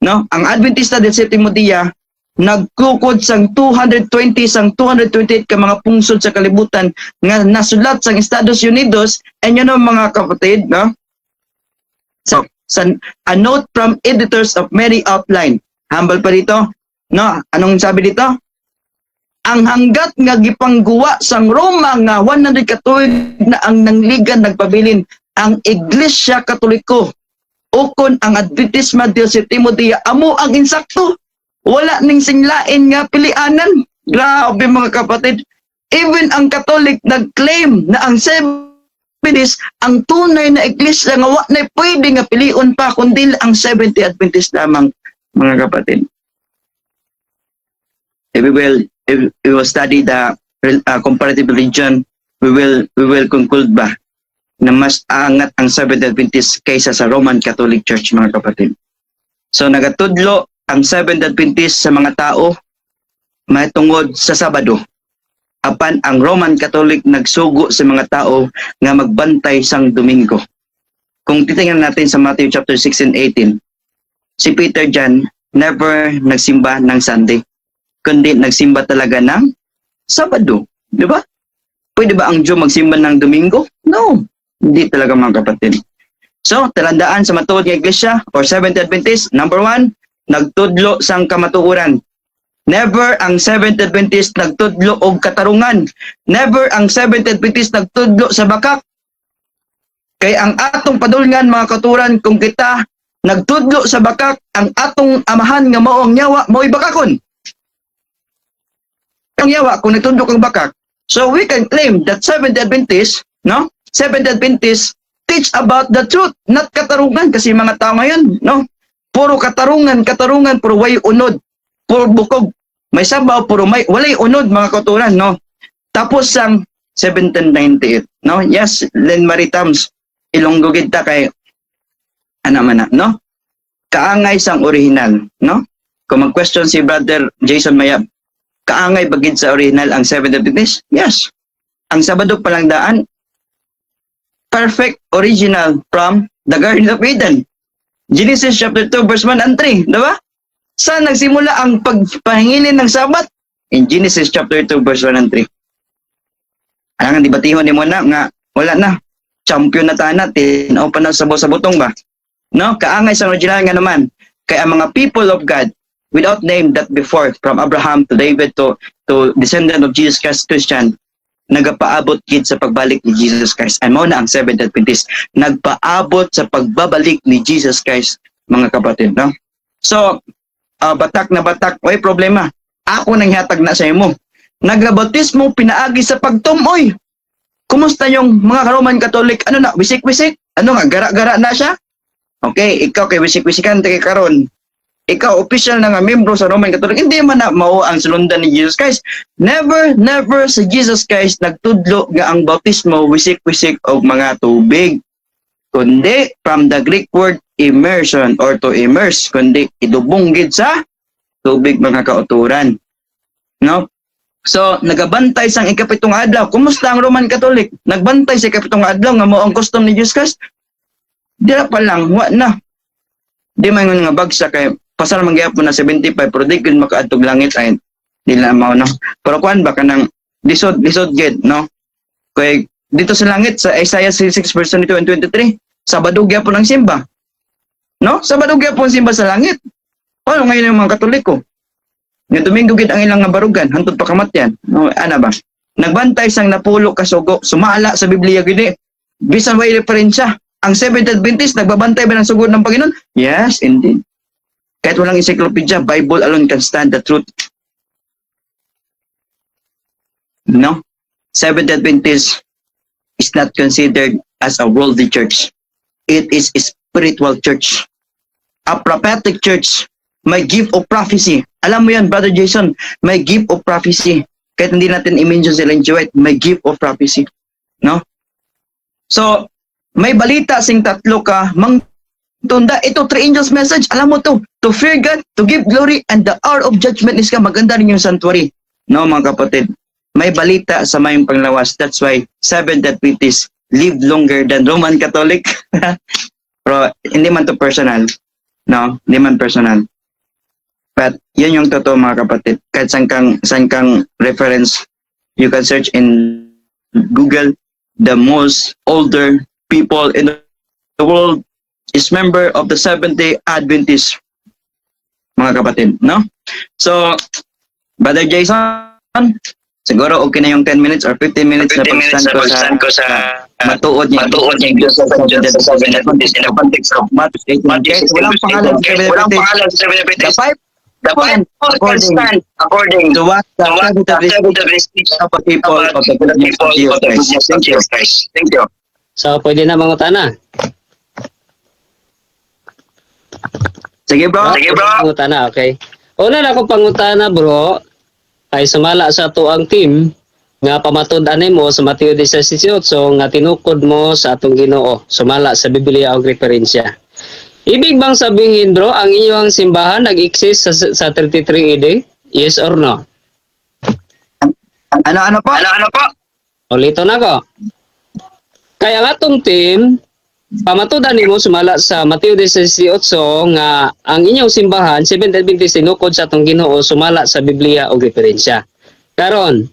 No, ang Adventista del Sétimo Día nagkukod sang 220 sang 228 ka mga pungsod sa kalibutan nga nasulat sang Estados Unidos, and you know, mga kapatid, no? So, a note from editors of Mary Outline. Hambal pa dito, no? Anong sabi dito? Ang hanggat nga gipangguwa sang Roma nga 100 katuig na ang nangligan nagpabilin ang Iglesia Katoliko ukon ang Adventismo del Sétimo Día amo ang insakto. Wala ning singlain nga pilianan. Grabe, mga kapatid. Even ang Catholic nag-claim na ang Seventh-day ang tunay na iglesia nga wa na pwede nga piliun pa kundi ang Seventh-day Adventist lamang, mga kapatid. If we will study the comparative religion, we will conclude ba na mas aangat ang Seventh-day Adventist kaysa sa Roman Catholic Church, mga kapatid. So nagatudlo ang Seventh-day Adventist sa mga tao matungod sa Sabado. Apan ang Roman Catholic nagsugo sa mga tao nga magbantay sang Domingo. Kung titingnan natin sa Matthew chapter 6 and 18, si Peter John never nagsimba ng Sunday, kundi nagsimba talaga ng Sabado. Di ba? Pwede ba ang Diyo magsimba ng Domingo? No. Hindi talaga mga kapatid. So, talandaan sa matuod ng Iglesia or Seventh Adventist, number 1, nagtudlo sang kamatuoran. Never ang Seventh Adventist nagtudlo og katarungan. Never ang Seventh Adventist nagtudlo sa bakak. Kay ang atong padulngan mga katuran, kung kita nagtudlo sa bakak, ang atong amahan nga mao ang yawa, mao'y bakakon. Ang yawa kung nagtudlo kang bakak. So we can claim that Seventh Adventist, no? Seventh Adventist teach about the truth, not katarungan, kasi mga tao ngayon, no? Puro katarungan, puro way unod, puro bukog. May sabaw, puro walay unod mga katuran, no? Tapos sang 1798, no? Yes, Len Maritams, Ilonggo kita kay no? Kaangay sang original, no? Kung mag-question si Brother Jason Mayab, kaangay bagid sa original ang Seventh Adventist? Yes. Ang Sabado palang daan, perfect original from the Garden of Eden. Genesis chapter 2 verse 1 and 3, diba? Saan nagsimula ang pagpahingilin ng Sabat? In Genesis chapter 2 verse 1 and 3. Alangan dibatihon ni mo na nga, wala na. Champion na tana, tinaw pa na sa butong ba? No? Kaangay sa original nga naman. Kaya ang mga people of God, without name that before, from Abraham to David to descendant of Jesus Christ, Christian, nagapaabot gid sa pagbalik ni Jesus Christ. And mo na ang Seventh Adventist, nagpaabot sa pagbabalik ni Jesus Christ, mga kapatid, no? So, batak na batak, oy problema. Ako nang hatag na sa imo. Nagbautismo pinaagi sa pagtumoy. Kumusta yung mga Roman Catholic? Ano na, wisik-wisik? Ano nga, gara-gara na siya? Okay, ikaw kay wisik-wisikan kay karon. Ikaw, official na nga membro sa Roman Catholic, hindi man na mao ang sulundan ni Jesus Christ. Never sa Jesus Christ nagtudlo nga ang bautismo wisik-wisik og mga tubig. Kundi from the Greek word immersion or to immerse, kundi idubong gid sa tubig mga kauturan. No? So, nagabantay sang ikapitong adlaw. Kumusta ang Roman Catholic? Nagbantay sa ikapitong adlaw nga mao ang custom ni Jesus Christ. Dira pa lang, wa na. Di man nga bagsa kay pasal mangyapon na 75 pero di gid makaadtog langit ay dili na mao no. Pero kuan ba kanang lisod gid no. Kay dito sa langit sa Isaiah 66 verse 22 and 23, Sabado gyapon ang simba. No? Sabado gyapon simba sa langit. Ano ngayon yung mga Katoliko? Nga Domingo gid ang ilang nga barugan hantod pa kamatyan. No, ana ba? Nagbantay sang napulo ka sugo, sumala sa Biblia gid. Bisan way referensya. Ang Seventh Adventist nagbabantay ba ng sugod ng Panginoon? Yes, indeed. Kahit walang encyclopedia, Bible alone can stand the truth. No? Seventh Adventist is not considered as a worldly church. It is a spiritual church. A prophetic church. May gift of prophecy. Alam mo yan, Brother Jason, may gift of prophecy. Kahit hindi natin i-mention sila in White, may gift of prophecy. No? So, may balita sing tatlo ka, tunda, ito 3 angels message, alam mo to fear God, to give glory, and the hour of judgment is ka, maganda rin yung sanctuary. No, mga kapatid, may balita sa mayong panglawas. That's why Seventh Adventists live longer than Roman Catholic. Pero hindi man to personal. No, hindi man personal. But yun yung totoo mga kapatid. Kahit saan kang reference, you can search in Google, the most older people in the world is member of the Seventh-day Adventist, mga kapatid, no? So, Brother Jason, siguro okay na yung 10 minutes or 15 minutes na pag-stand ko sa matuod niya sa Seventh Adventist in the context of Matthew 18. Walang pangalan sa Seventh Adventist. The Bible can stand according to what the Seventh Adventist teach of the people of the goodness of Jesus Christ. Thank you. So, pwede na mangutana. Sige bro. Pangutana, okay. Una na akong pangutana, bro, ay sumala sa ato ang team nga pamatud-an mo sa Mateo 16 nga tinukod mo sa atong Ginoo. Sumala sa Biblia og referensya. Ibig bang sabihin, bro, ang iyong simbahan nag-exist sa 33 AD? Yes or no? Ano po? Ulito na ko. Kaya nga tong team, pamatudan nimo sumala sa Mateo 18 nga ang inyong simbahan, Seventh Adventist tinukod sa atong Ginoo sumala sa Biblia o referensya. Karon,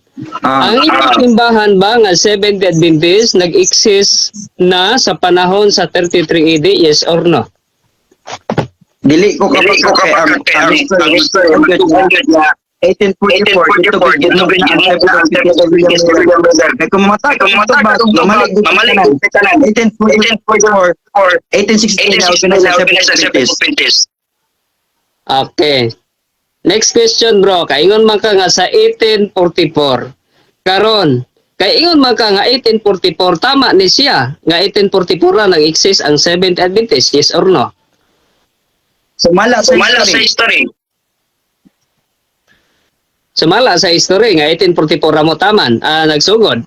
ang inyong simbahan ba nga Seventh Adventist nag-exist na sa panahon sa 33 AD, yes or no? Dili ko kapag ang history 1844 dito gid na kung mamatay mamalik gud tanan 1844 1860 na sa Adventist. Okay. Next question bro, kaingon man ka nga sa 1844. Karon, kaingon man ka nga 1844 tama ni siya nga 1844 ra nag-exist ang Seventh Adventist, yes or no? Sumala sa history. Sumala sa history nga 1844 ra mo taman, nagsugod.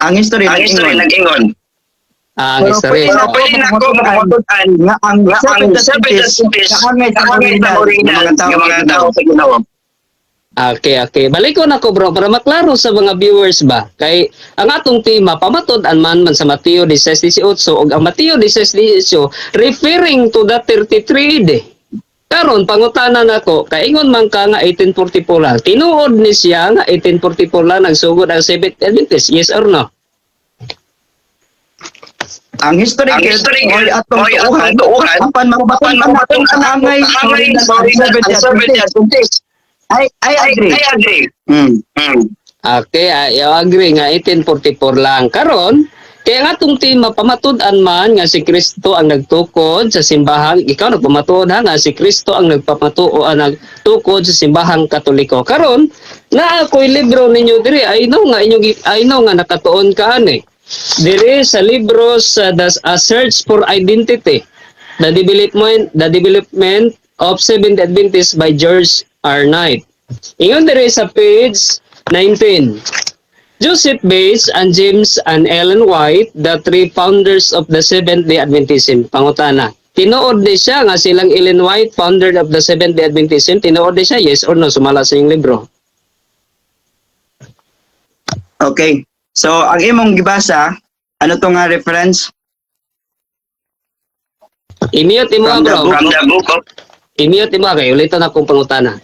Ang history nag-ingon. Ang history. Pero pwede na ako matutunan nga ang Seventh Adventist kaangay sa mga tao sa Ginoo. Okay. Balikon ako bro para maklaro sa mga viewers ba. Kay ang atong tema pamatud-an man sa Mateo 16:18 ug ang Mateo 16:18 referring to the 33 day. Karon pangutanan nako, kaingon man ka nga 1844 lang. Tinuod ni siya nga 1844 lang nagsugod ang Seventh Adventist, yes or no? Ang history oy atong tuuhan apan mabaton angay sa Seventh Adventist. I agree. Okay, I agree nga 1844 lang. Karon, kaya nga itong tema pamatud-an man nga si Kristo ang nagtukod sa simbahan, ikaw nagpamatud ha nga si Kristo ang nagtukod sa simbahang Katoliko. Karon, na ako'y libro ninyo diri, I know nga nakatuon ka ani. Diri sa libro sa A Search for Identity, the development of Seventh Adventist by George R. Knight. Ingon diri sa page 19. Joseph Bates and James and Ellen White, the three founders of the Seventh-day Adventism. Pangutana. Tinuod ni siya nga silang Ellen White, founder of the Seventh-day Adventism. Tinuod ni siya, yes or no? Sumala sa iyong libro. Okay. So, ang imong gibasa, ano to nga reference? I-mute mo bro. From the book of... I-mute mo kayo. Ulitan akong pangutana.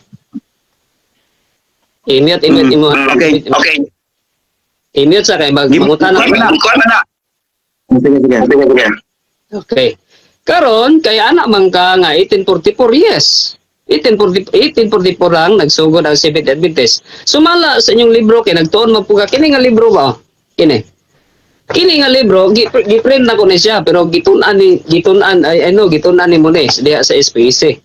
I-mute mo. Okay. I-mute sa kayo. Pangutana. Sige. Okay. Karon, kaya anak man ka nga 1844, yes. 1844 lang nagsugod ang Seventh Adventist. Sumala sa inyong libro kay nagtuon mo po ka kini nga libro ba? Kini nga libro gi-print na ko ni siya pero gitunan ni Mones diha sa SPC.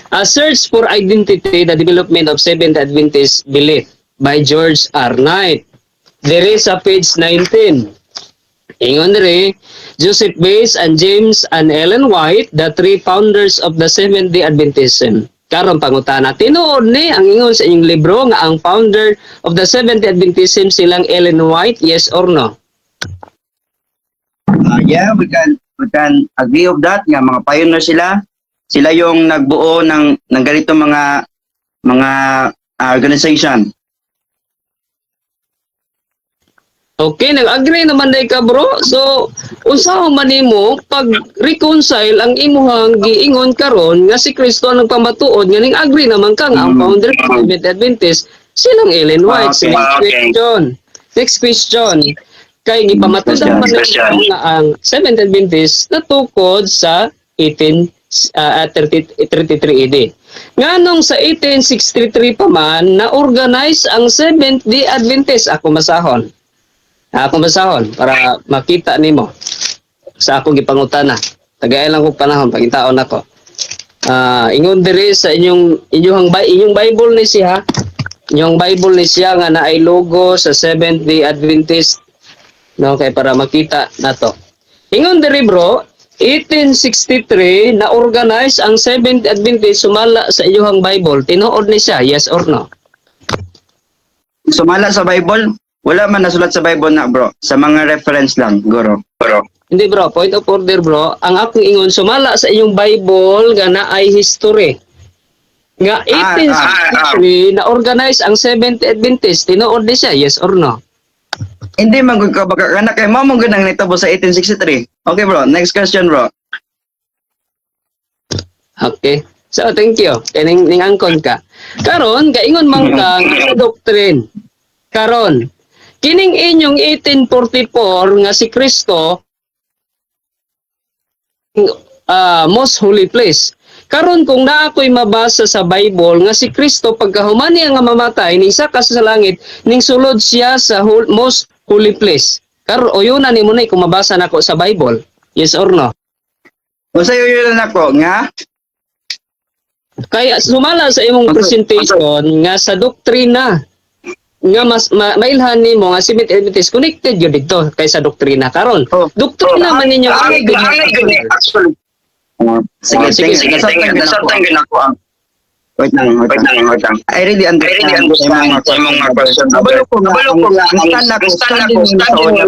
A Search for Identity, the Development of Seventh Adventist Belief by George R. Knight. There is a page 19. Ingon diri, Joseph Bates and James and Ellen White, the three founders of the Seventh-day Adventism. Karon pangutana, tinuod ni ang ingon sa inyong libro nga ang founder of the Seventh-day Adventism silang Ellen White, yes or no? Yeah, we can agree of that nga mga pioneer sila. Sila yung nagbuo ng ganito mga organization. Okay, nag-agree naman day ka bro. So, unsa man nimo pag-reconcile ang imuhang giingon karon nga si Kristo ang nagpamatuod nga ning agree naman ka nga ang founder of Seventh Adventist silang Ellen White. Next question. Kay gipamatudan man nga ang Seventh Adventist natukod sa 33 AD. Nganong sa 1863 pa man na-organize ang Seventh-day Adventist. Ako masahon para makita nimo sa akong gipangutana. Tagay lang ko panahon pagitaon nako. Ingon diri sa inyong Bible ni siya. Inyong Bible ni siya nga naay logo sa Seventh-day Adventist. No, kay para makita nato. Ingon diri bro, 1863 na organize ang Seventh Adventist sumala sa inyong Bible. Tinuod ni siya, yes or no? Sumala sa Bible? Wala man nasulat sa Bible na bro. Sa mga reference lang, guro. Hindi bro, point of order bro. Ang akong ingon, sumala sa inyong Bible nga na ay history. Nga 1863 na organize ang Seventh Adventist. Tinuod di siya, yes or no? Hindi man gud ka baka kana kay mao mong ganang nitabo sa 1863. Okay bro, next question bro. Okay. So, thank you. Kining ning angkon ka. Karon, kaingon man ka nga doctrine. Karon, kining inyong 1844 nga si Kristo most holy place. Karon kung naa ko'y mabasa sa Bible nga si Kristo pagkahuman niya nga mamatay ning saka sa langit ning sulod siya sa most holy place. Karon uyunan nimo nay kung mabasa nako sa Bible. Yes or no? Usa yun nako nga Kaya sumala sa imong presentation nga sa doktrina nga mailhan nimo nga si Seventh Adventist connected gyud dito kay sa doktrina karon. Doktrina man ninyo actually. Sige. Nasabtan gyud ako ang wait lang. I really understand sa mga question. Kabalo ko nga stand ko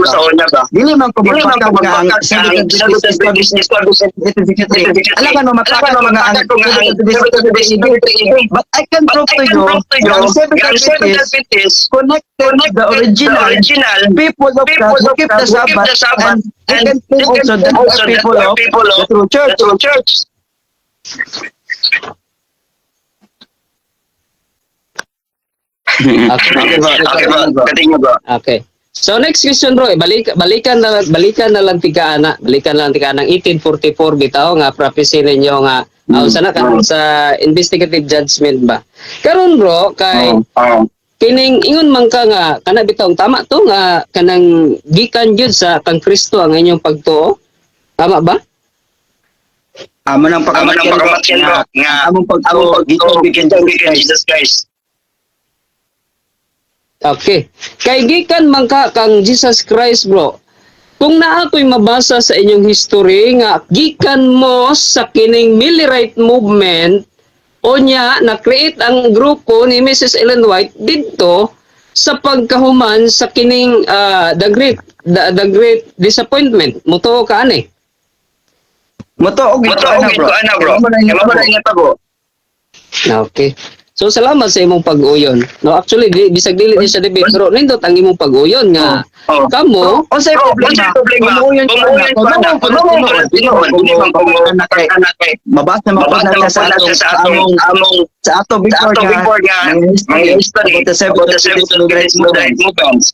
sa una ba. Dili man ko magpakab nga ang Seventh Adventist alam ka no mapakab nga ang but I can prove to you ang Seventh Adventist connected the original people of God who keep the Sabbath and can prove also the people of the true church. Continue bro. Okay. So next question bro, balikan na lang tika ana, ng 1844 bitaw nga prophecy ninyo nga sana ka sa investigative judgment ba. Karon bro kay kining ingon man ka nga kana bitaw tama to nga kanang gikan jud sa kang Kristo ang inyong pagtuo. Tama ba? Amo nang pagkamatyan nga among pagtuo gikan Jesus Christ. Okay. Kay gikan man ka kang Jesus Christ bro. Kung naa ko'y mabasa sa inyong history nga gikan mo sa kining Millerite movement o nya na-create ang grupo ni Mrs. Ellen White dito sa pagkahuman sa kining the great disappointment. Muto ka ani. Moto og ito ana bro. Okay. So salamat sa imong pag-uyon. No actually bisag dili ni siya debate pero nindot ang imong pag-uyon nga kamo unsay problema? Umuyon mabasa mo na sa ato before nga history the seventh movements.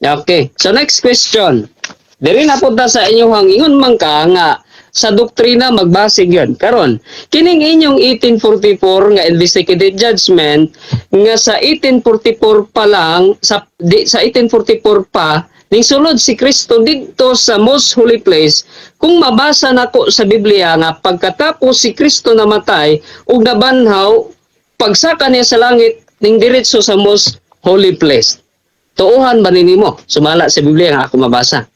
Okay. So next question. Diri na punta sa inyong ingon man ka nga sa doktrina magbasig yun. Karon, kining inyong 1844 nga investigative judgment nga sa 1844 pa lang sa 1844 pa ning sulod si Kristo didto sa most holy place. Kung mabasa nako sa Biblia nga pagkatapos si Kristo namatay ug nabanhaw pagsaka niya sa langit ning diretso sa most holy place. Tuuhan ba ninimo? Sumala sa Biblia nga ako mabasa.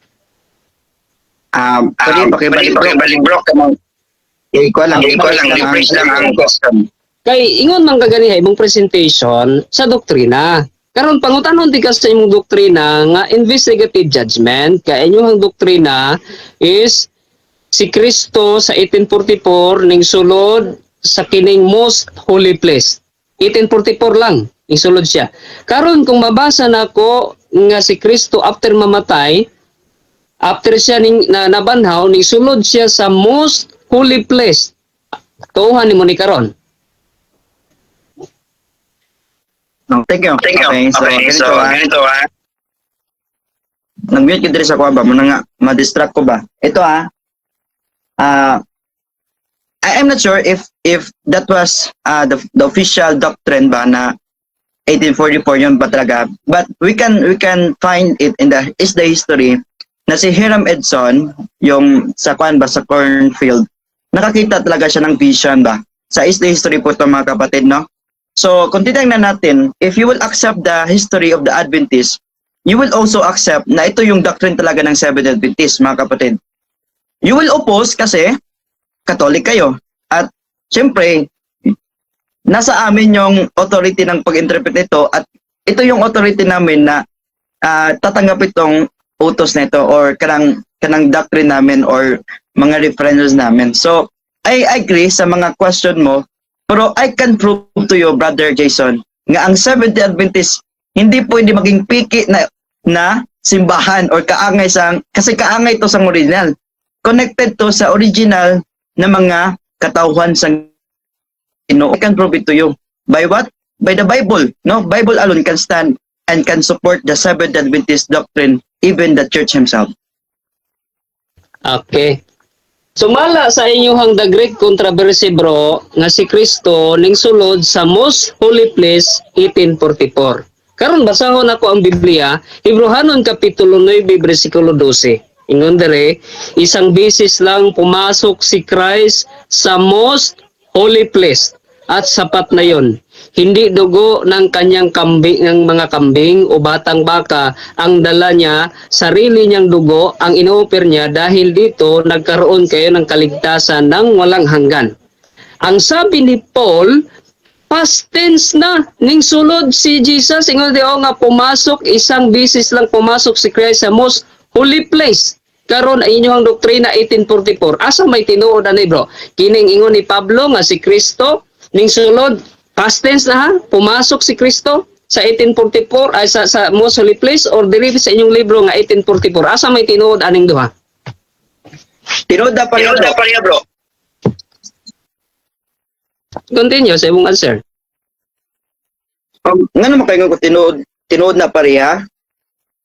Pakibalik bro kamang iko lang refresh lang ang question. Kay ingon man kaganiha imong presentation sa doktrina. Karon pangutanon ti ka sa imong doktrina nga investigative judgment kay inyong doktrina is si Kristo sa 1844 ning sulod sa kining most holy place. 1844 lang ning sulod siya. Karon kung mabasa nako nga si Kristo after mamatay after siya nabanhaw, ning sulod siya sa most holy place. Tuuhan ni mo ni karon. Thank you. Okay, so ganito nag-mute kita sa kuha ba? Muna nga, ma-distract ko ba? Ito I'm not sure if that was the official doctrine ba na 1844 yun ba talaga? But we can find it in the history na si Hiram Edson, yung sa kwan ba, sa cornfield, nakakita talaga siya ng vision ba? Sa is the history po ito mga kapatid, no? So, kung titignan natin, if you will accept the history of the Adventist, you will also accept na ito yung doctrine talaga ng Seventh Adventist, mga kapatid. You will oppose kasi Catholic kayo. At syempre, nasa amin yung authority ng pag-interpret nito at ito yung authority namin na tatanggap itong utos nito or kanang doctrine namin or mga references namin. So, I agree sa mga question mo, pero I can prove to you, Brother Jason, nga ang Seventh-day Adventist hindi pwede maging piki na simbahan or kaangay kasi kaangay to sa original. Connected to sa original na mga katauhan sa Ginoo. I can prove it to you. By what? By the Bible. No? Bible alone can stand and can support the Seventh-day Adventist doctrine, even the church himself. Okay. Sumala sa inyong the great controversy bro nga si Kristo ning sulod sa most holy place 1844. Karon basahon ako ang Biblia, Hebrehanon kapitulo 9 bersikulo 12. Ingon dere, isang beses lang pumasok si Christ sa most holy place at sapat na yon. Hindi dugo ng kanyang kambing, ng mga kambing o batang baka ang dala niya, sarili niyang dugo ang ino-offer niya dahil dito nagkaroon kayo ng kaligtasan ng walang hanggan. Ang sabi ni Paul, past tense na ning sulod si Jesus, ingon di nga pumasok isang beses lang pumasok si Christ sa most holy place. Karon ay inyong doktrina 1844. Asa may tinuod ani bro? Kining ingon ni Pablo nga si Kristo ning sulod past tense na ha, pumasok si Kristo sa 1844 ay sa most holy place or diri sa inyong libro nga 1844. Asa may tinuod aning duha? Tinuod na pa niya, bro. Continue sa imong answer. Nga naman kayo ko tinuod na pareha.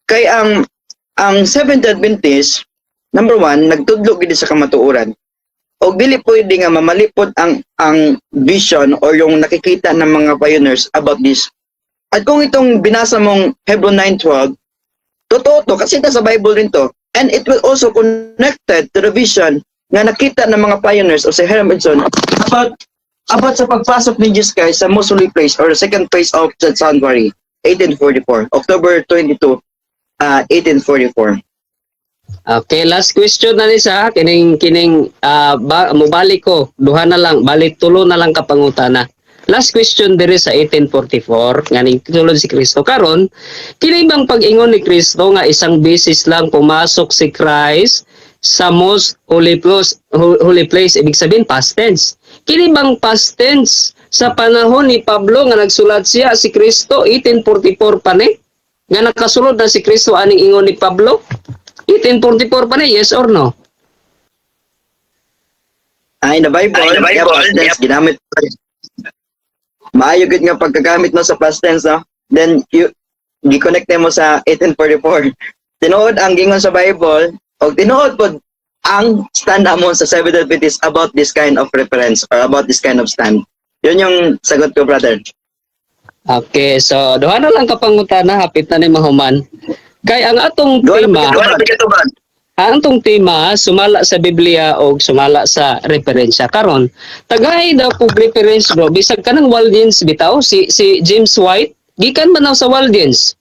Kay ang Seventh-day Adventist, number one, nagtudlo gid sa kamatuoran. O dili pwede nga mamalipod ang vision or yung nakikita ng mga pioneers about this. At kung itong binasa mong Hebrew 9:12, totoo to kasi sa Bible rin to. And it will also connected to the vision nga nakita ng mga pioneers o si Hiram Edson about sa pagpasok ni Jesus Christ sa most holy place or second place of the January 1844, October 22, 1844. Okay, last question na ni sa kining mubalik ko duha na lang balik tulo na lang kapangutana. Last question diri sa 1844 nganing sulod si Kristo karon kini bang pag-ingon ni Kristo nga isang beses lang pumasok si Christ sa most holy place ibig sabihin past tense. Kini bang past tense sa panahon ni Pablo nga nagsulat siya si Kristo 1844 pa ni nga nakasulod na si Kristo aning ingon ni Pablo 1844 pa ni, yes or no? Ay, na Bible, past tense, ginamit pa rin. Maayo gud nga pagkagamit mo sa past tense, no? Then, gi-connect mo sa 1844. Tinuod ang gingon sa Bible, o tinuod po ang stand mo sa Seventh-day Adventist about this kind of reference or about this kind of stand. Yun yung sagot ko, brother. Okay, so duha na lang kapangutana, hapit na ni mahuman. Kay ang atong tema, ang atong tema sumala sa Biblia o sumala sa referensya karon. Tagay daw po reference bro, bisag kanang Walden's bitaw si James White, gikan man sa Walden's.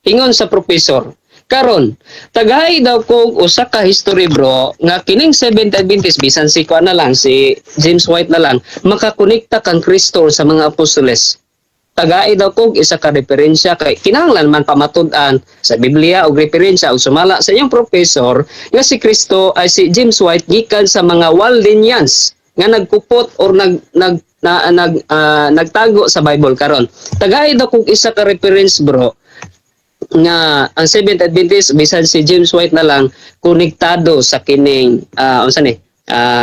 Ingon sa professor. Karon, tagay daw ko usa ka history bro nga kining Seventh-day Adventist bisan si ko na lang si James White na lang makakonekta kang Kristo sa mga apostoles. Tagay daw kog isa ka referensya kay kinahanglan man pamatud-an sa Biblia og referensya og sumala sa iyong professor nga si Kristo ay si James White gikan sa mga Waldensians nga nagkupot or nagtago sa Bible karon. Tagay daw kog isa ka reference bro nga ang Seventh Adventist bisan si James White na lang konektado sa kining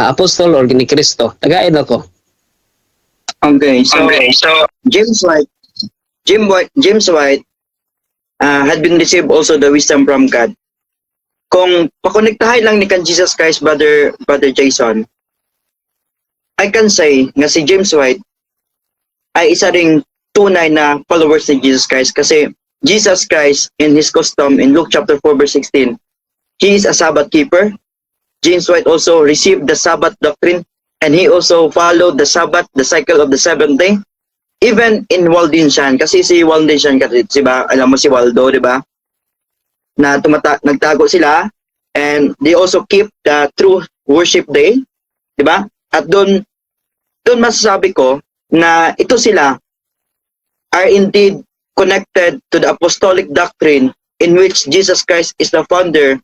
apostol or ni Kristo. Tagay daw ko. Okay, so James White had been received also the wisdom from God. Kung pakonektahin lang ni kan Jesus Christ, brother Jason, I can say nga si James White ay isa ring tunay na followers ni Jesus Christ kasi Jesus Christ in his custom in Luke chapter 4 verse 16, he is a Sabbath keeper. James White also received the Sabbath doctrine. And he also followed the Sabbath, the cycle of the seventh day. Even in Waldensian, kasi si Waldensian, diba, alam mo si Waldo, di ba? Na nagtago sila, and they also keep the true worship day, di ba? At doon masasabi ko na ito sila are indeed connected to the apostolic doctrine in which Jesus Christ is the founder,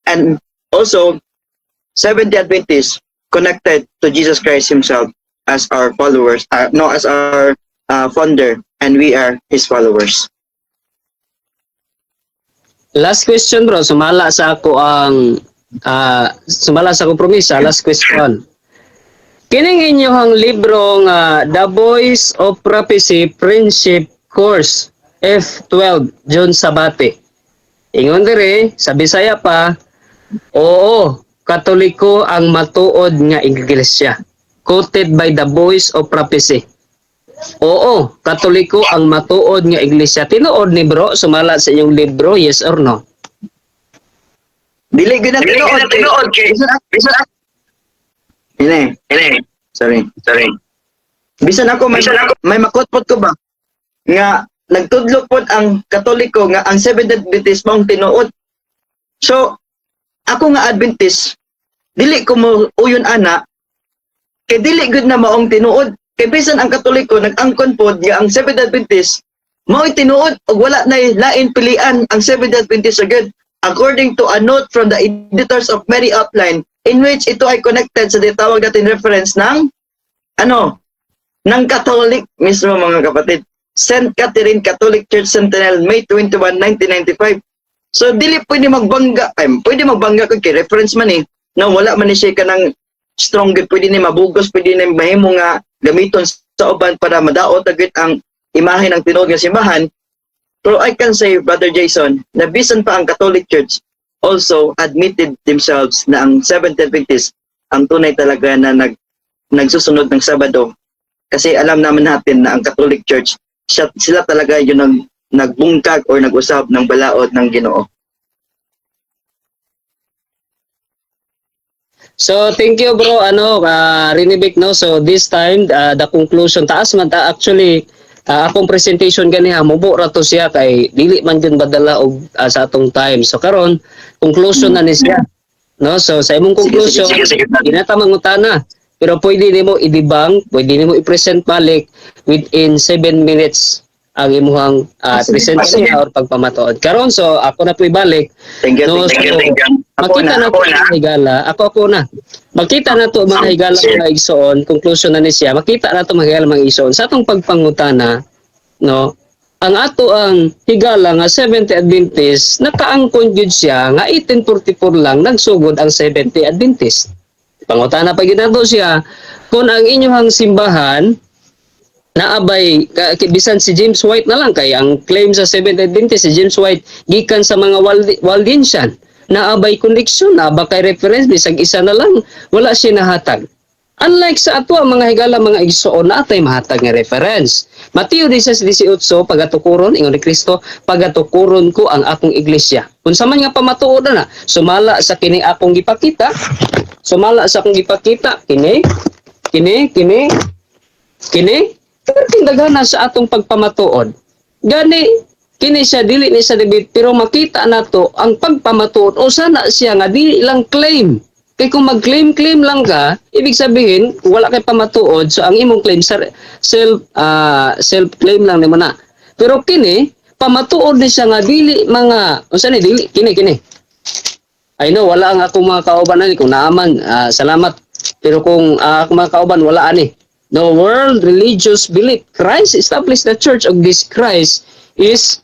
and also Seventh-day Adventists connected to Jesus Christ Himself as our followers, no, as our founder, and we are His followers. Last question bro, sumala sa ako ang sumala sa kompromisa. Last question. Kining inyong libro nga The Voice of Prophecy Friendship Course F12 John Sabate. Ingon dire sa Bisaya pa, oo, Katoliko ang matuod nga iglesia. Quoted by The Voice of Prophecy. Oo, Katoliko ang matuod nga iglesia. Tinuod ni bro, sumala sa inyong libro, yes or no? Dili gyud na tinuod kay Ini. Sorry. Bisan ako may makutpot ko ba nga nagtudlo pod ang Katoliko nga ang Seventh-day Adventist maong tinuod. So ako nga Adventist dili ko mo uyon ana kay dili gud na maong tinuod. Kay bisan ang Katoliko nag-angkon pod nga ang Seventh-day Adventist mao'y tinuod ug wala nay lain pilian ang Seventh-day Adventist agad according to a note from the editors of Mary Outline in which ito ay connected sa ditawag natin reference ng ng Catholic mismo mga kapatid. St. Catherine Catholic Church Sentinel, May 21, 1995. So dili pwede magbangga, kung kay reference man na wala man ni siya ka ng strong, pwede ni mabugos, pwede ni mahimo nga gamiton sa uban para madaot agad ang imahe ng tinuod nga simbahan. Pero I can say, Brother Jason, na bisan pa ang Catholic Church also admitted themselves na ang Seventh-day Adventist ang tunay talaga na nagsusunod ng Sabado. Kasi alam naman natin na ang Catholic Church, sila talaga yun ang nagbungkag or nag-usab ng balaod ng Ginoo. So thank you bro Rinibik no. So this time the conclusion taas man actually akong presentation ganiha mubo ra to siya kay dili man gyud badala og sa atong time. So karon conclusion na ni siya no. So sa imong conclusion ginata mangutana pero pwede nimo i-debunk, pwede nimo i-present balik within 7 minutes ang imuhang presentation or pagpamatuod. Karon so ako na po ibalik. Thank you. Makita na to mga higala. Ako na. Makita na to mga higala mga igsoon. Conclusion na ni siya. Makita na to mga higala mga igsoon. Sa atong pagpangutana, no, ang ato ang higala nga 70 Adventist, nakaangkon gyud siya nga 1844 lang nagsugod ang 70 Adventist. Pangutana pa ginato siya kung ang inyong simbahan naabay bisan si James White na lang kay ang claim sa Seventh Adventist si James White gikan sa mga Waldensian naabay connection na ba kay reference bisag isa na lang wala siya nahatag. Unlike sa ato ang mga higala mga igsoon na atay mahatag nga reference. Mateo 16:18 pagatukuron ingon ni Kristo pagatukuron ko ang akong iglesia. Unsa man nga pamatuod na sumala sa kini akong gipakita kini dagana sa atong pagpamatuod. Gani kini siya dili ni sa debate pero makita nato ang pagpamatuod o sana siya nga dili lang claim. Kay kung mag-claim lang ka, ibig sabihin wala kay pamatuod so ang imong claim self claim lang nimo na. Pero kini pamatuod ni siya nga dili mga unsa ni dili kini. I know wala ang akong mga kauban ani kung naaman salamat pero kung akong mga kauban wala ani. The world religious belief. Christ established the Church of this Christ is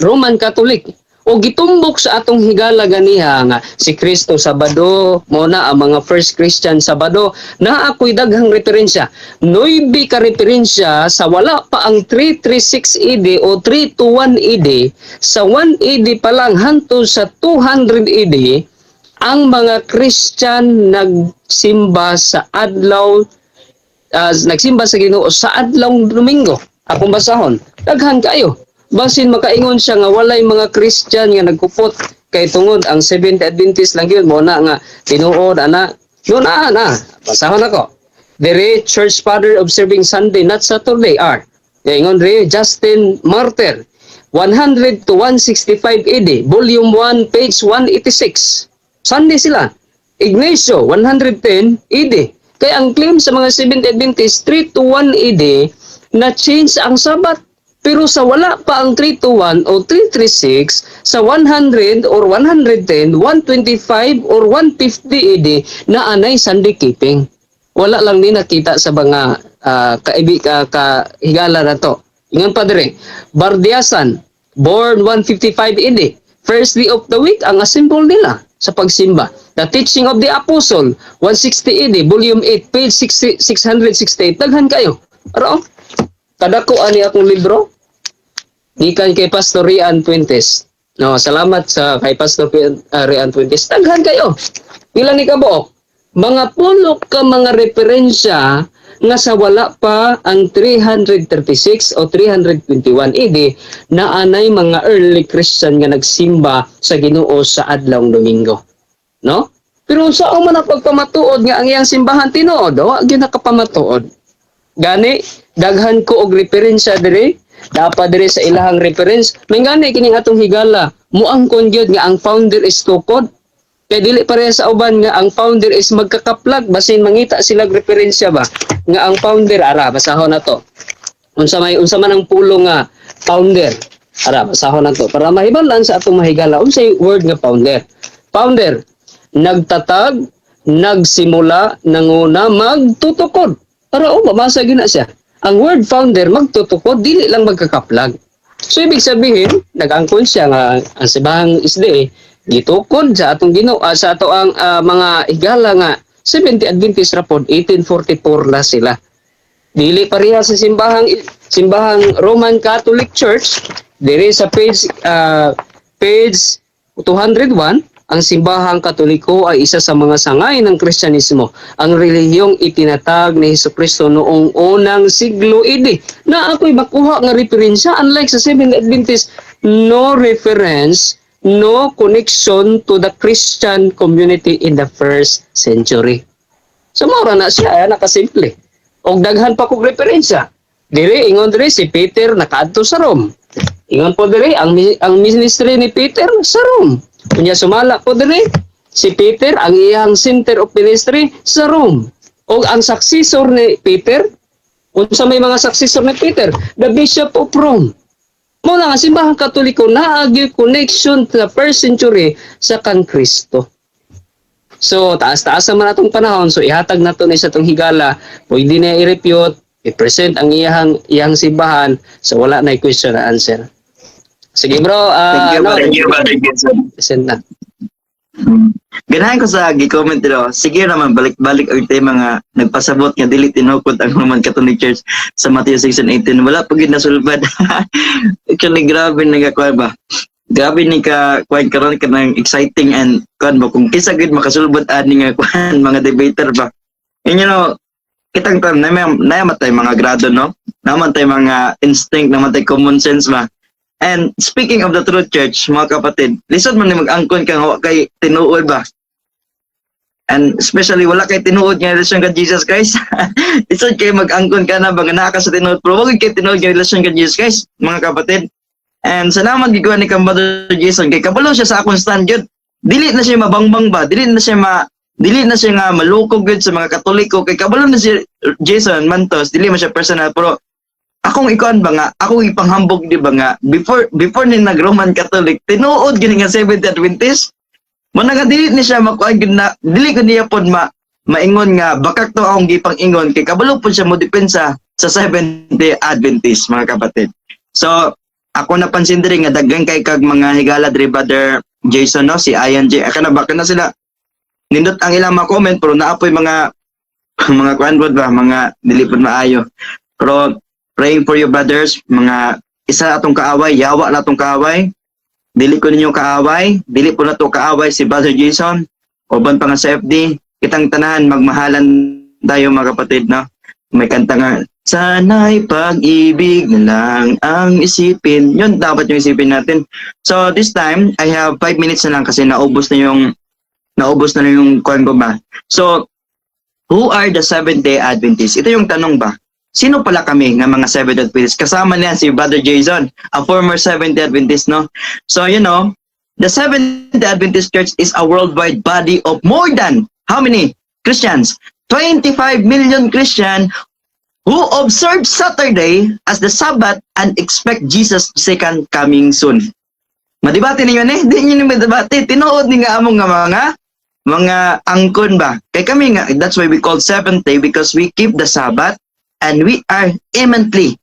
Roman Catholic. O gitumbok sa atong higala ganiha nga si Kristo Sabado mo na ang mga first Christian Sabado na ako'y daghang referensya. 9 ka referensya sa wala pa ang 336 AD o 321 AD sa 1 AD pa lang hantod sa 200 AD ang mga Christian nagsimba sa adlaw nagsimba sa Ginoo sa adlawng Domingo. Akong basahon. Daghan kayo. Basin makaingon siya nga walay mga Christian nga nagkupot kay tungod ang Seventh Adventist lang yun mo na nga tinuod ana. Yun na. Basahon ako. Dere Church Father observing Sunday not Saturday are. Ingon re Justin Martyr 100 to 165 AD, volume 1, page 186. Sunday sila. Ignacio, 110 AD. Kaya ang claim sa mga Seventh Adventist, 3 to 1 AD, na change ang Sabat. Pero sa wala pa ang 321 o 336, sa 100 or 110, 125 or 150 ED na anay Sunday keeping. Wala lang ni nakita sa mga kahigala na to. Ingon pa dire, Bardiasan, born 155 ED. First day of the week, ang assemble nila sa pagsimba. The Teaching of the Apostle, 160 ED, volume 8, page 668. Daghan kayo. Araw, kadako ani akong libro. Gikan kay Pastor Rian Fuentes. No, salamat sa kay Pastor Rian Fuentes. Daghan kayo. Pila ni kabuok? Mga pulo ka mga referensya nga sa wala pa ang 336 o 321 ED na anay mga early Christian nga nagsimba sa Ginoo sa adlawng Domingo. No? Pero saan man ang pagpamatuod nga ang iyang simbahan tinuod, o gyud nakapamatuod. Gani daghan ko og referensya dire, dapat dire sa ilahang reference. May gani kining atong higala, muangkon gyud nga ang founder is tukod. Kaya dili pareha sa uban nga ang founder is magkakaplag, basin mangita sila referensya ba nga ang founder ara basahon na to. Unsa man ang pulo nga founder. Ara basahon na to para mahibalan sa atong mahigala unsay word nga founder. Founder nagtatag, nagsimula, nanguna, magtutukod. Para mabasa gyud na siya. Ang word founder magtutukod dili lang magkakaplag. So ibig sabihin, nag-angkon siya nga ang sibahang isde gitukod sa atong Ginoo sa ato ang mga higala nga 70 Adventist rapod 1844 la sila. Dili pareha sa simbahang Roman Catholic Church diri sa page 201. Ang simbahang Katoliko ay isa sa mga sangay ng Kristyanismo. Ang relihiyong itinatag ni Hesukristo noong unang siglo AD. Na ako'y makuha nga referensya, unlike sa Seventh Adventist, no reference, no connection to the Christian community in the first century. So, maura na siya, nakasimple. Og daghan pa kong referensya. Diri, ingon diri, si Peter nakaadto sa Rome. Ingon po diri, ang ministry ni Peter sa Rome. Kunya sumala po diri, si Peter, ang iyang center of ministry sa Rome. O ang successor ni Peter, unsa may mga successor ni Peter? The Bishop of Rome. Muna nga, simbahang Katoliko na agi connection to the first century sa kang Kristo. So, taas-taas naman atong panahon. So, ihatag na ito na sa itong higala. Pwede na i-repute, i-present ang iyang simbahan. So, wala na question na answer. Sige bro, Thank you, Brother Jason. present na. Ganahan ko sa gi-comment dito. Sige naman, balik-balik ang tema nga nagpasabot nga dili tinukod ang Roman Catholic Church sa Matthew 6:18. Wala pa gid nasulbad. Actually, grabe na ka ba? Grabe ni ka kuan karon ka nang exciting and kuan ba kung kisa gid makasulbad ani nga kuan mga debater ba. And you know, kitang tan na matay mga grado no. Naman tay mga instinct, naman tay common sense ba. And speaking of the true church, mga kapatid, lisod man ni mag-angkon kang wa kay tinuod ba? And especially wala kay tinuod nga relasyon kay Jesus Christ. Lisod kay mag-angkon ka na ba nga naa ka sa tinuod, pero wag kay tinuod nga relasyon kay Jesus Christ, mga kapatid. And salamat giguan ni kang Brother Jason kay kabalo siya sa akong stand gyud. Dili na siya mabangbang ba? Dili na siya nga malukog gyud sa mga Katoliko kay kabalo na si Jason Mantos, dili man siya personal pero akong ikuan ba nga, ako ipanghambog di ba nga, before ni nag-Roman Catholic, tinuod gini nga Seventh Adventist, man nga dili ni siya makuha na, dili ko niya pod maingon nga, bakak to akong gipang-ingon, kay kabalo po siya mo depensa sa Seventh Adventist, mga kapatid. So, ako napansin diri nga, daghan kay kag mga higala diri Brother Jason, no? Si Ian J. Aka na sila, nindot ang ilang mga comment, pero naapoy mga kuan ba, mga dili pod maayo. Pero, praying for you brothers, mga isa atong kaaway, yawa na atong kaaway. Dili ko ninyo kaaway, dili po na to kaaway si Brother Jason, uban pa nga sa FD, kitang tanahan, magmahalan tayo mga kapatid, no? May kanta nga, sana'y pag-ibig na lang ang isipin. Yun, dapat yung isipin natin. So this time, I have 5 minutes na lang kasi naubos na yung kuwan ko ba. So, who are the Seventh-day Adventists? Ito yung tanong ba? Sino pala kami nga mga Seventh Adventists? Kasama niya si Brother Jason, a former Seventh Adventist, no? So, you know, the Seventh Adventist Church is a worldwide body of more than, how many Christians? 25 million Christian who observe Saturday as the Sabbath and expect Jesus' second coming soon. Madibate ninyo ni? Di nyo ni madibate. Tinuod ni nga among nga mga angkon ba? Kay kami nga, that's why we call seventh day because we keep the Sabbath and we are intimate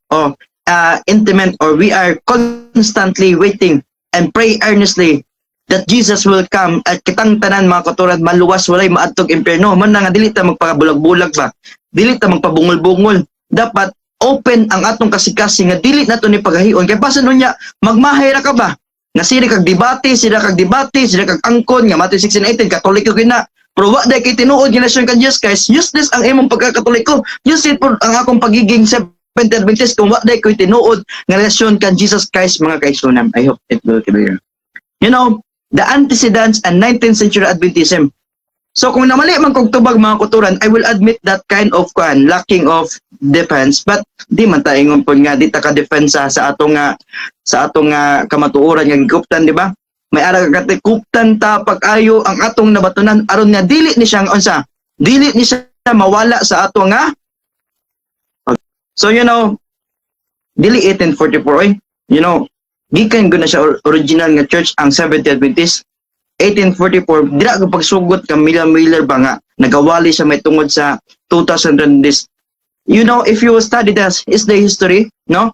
or we are constantly waiting and pray earnestly that Jesus will come at kitang tanan mga katuran maluwas walay maadtog impierno. Man nga dili ta magpakabulag-bulag ba? Dili ta magpabungol-bungol. Dapat open ang atong kasikasi nga dili nato ni paghahion. Kay pasan nunya magmahay ra ka ba? Nga sila kag debate, sila kag angkon nga Matthew 16:18 Katoliko gina. Pero wa day kay tinuod relasyon kan Jesus guys. Useless ang imong pagkakatoliko. Useless po ang akong pagiging Seventh Adventist kung wa day koy tinuod nga relasyon kan Jesus Christ mga kaigsunan. I hope it will clear. You know, the antecedents and 19th century Adventism. So kung namali man kong tubag mga kuturan, I will admit that kind of lacking of defense, but di man tayo ingon po nga di ta ka defensa sa atong kamatuoran nga giguptan, di ba? May ara ka kuptan ta pag-ayo ang atong nabatunan aron nga dili ni siya dili ni siya mawala sa atong nga. So you know, dili 1844 you know, gikan gud na siya original nga church ang Seventh Adventist. 1844, dira ko pagsugot ka Miller ba nga nagawali siya may tungod sa 2000 this. You know, if you study this is the history, no?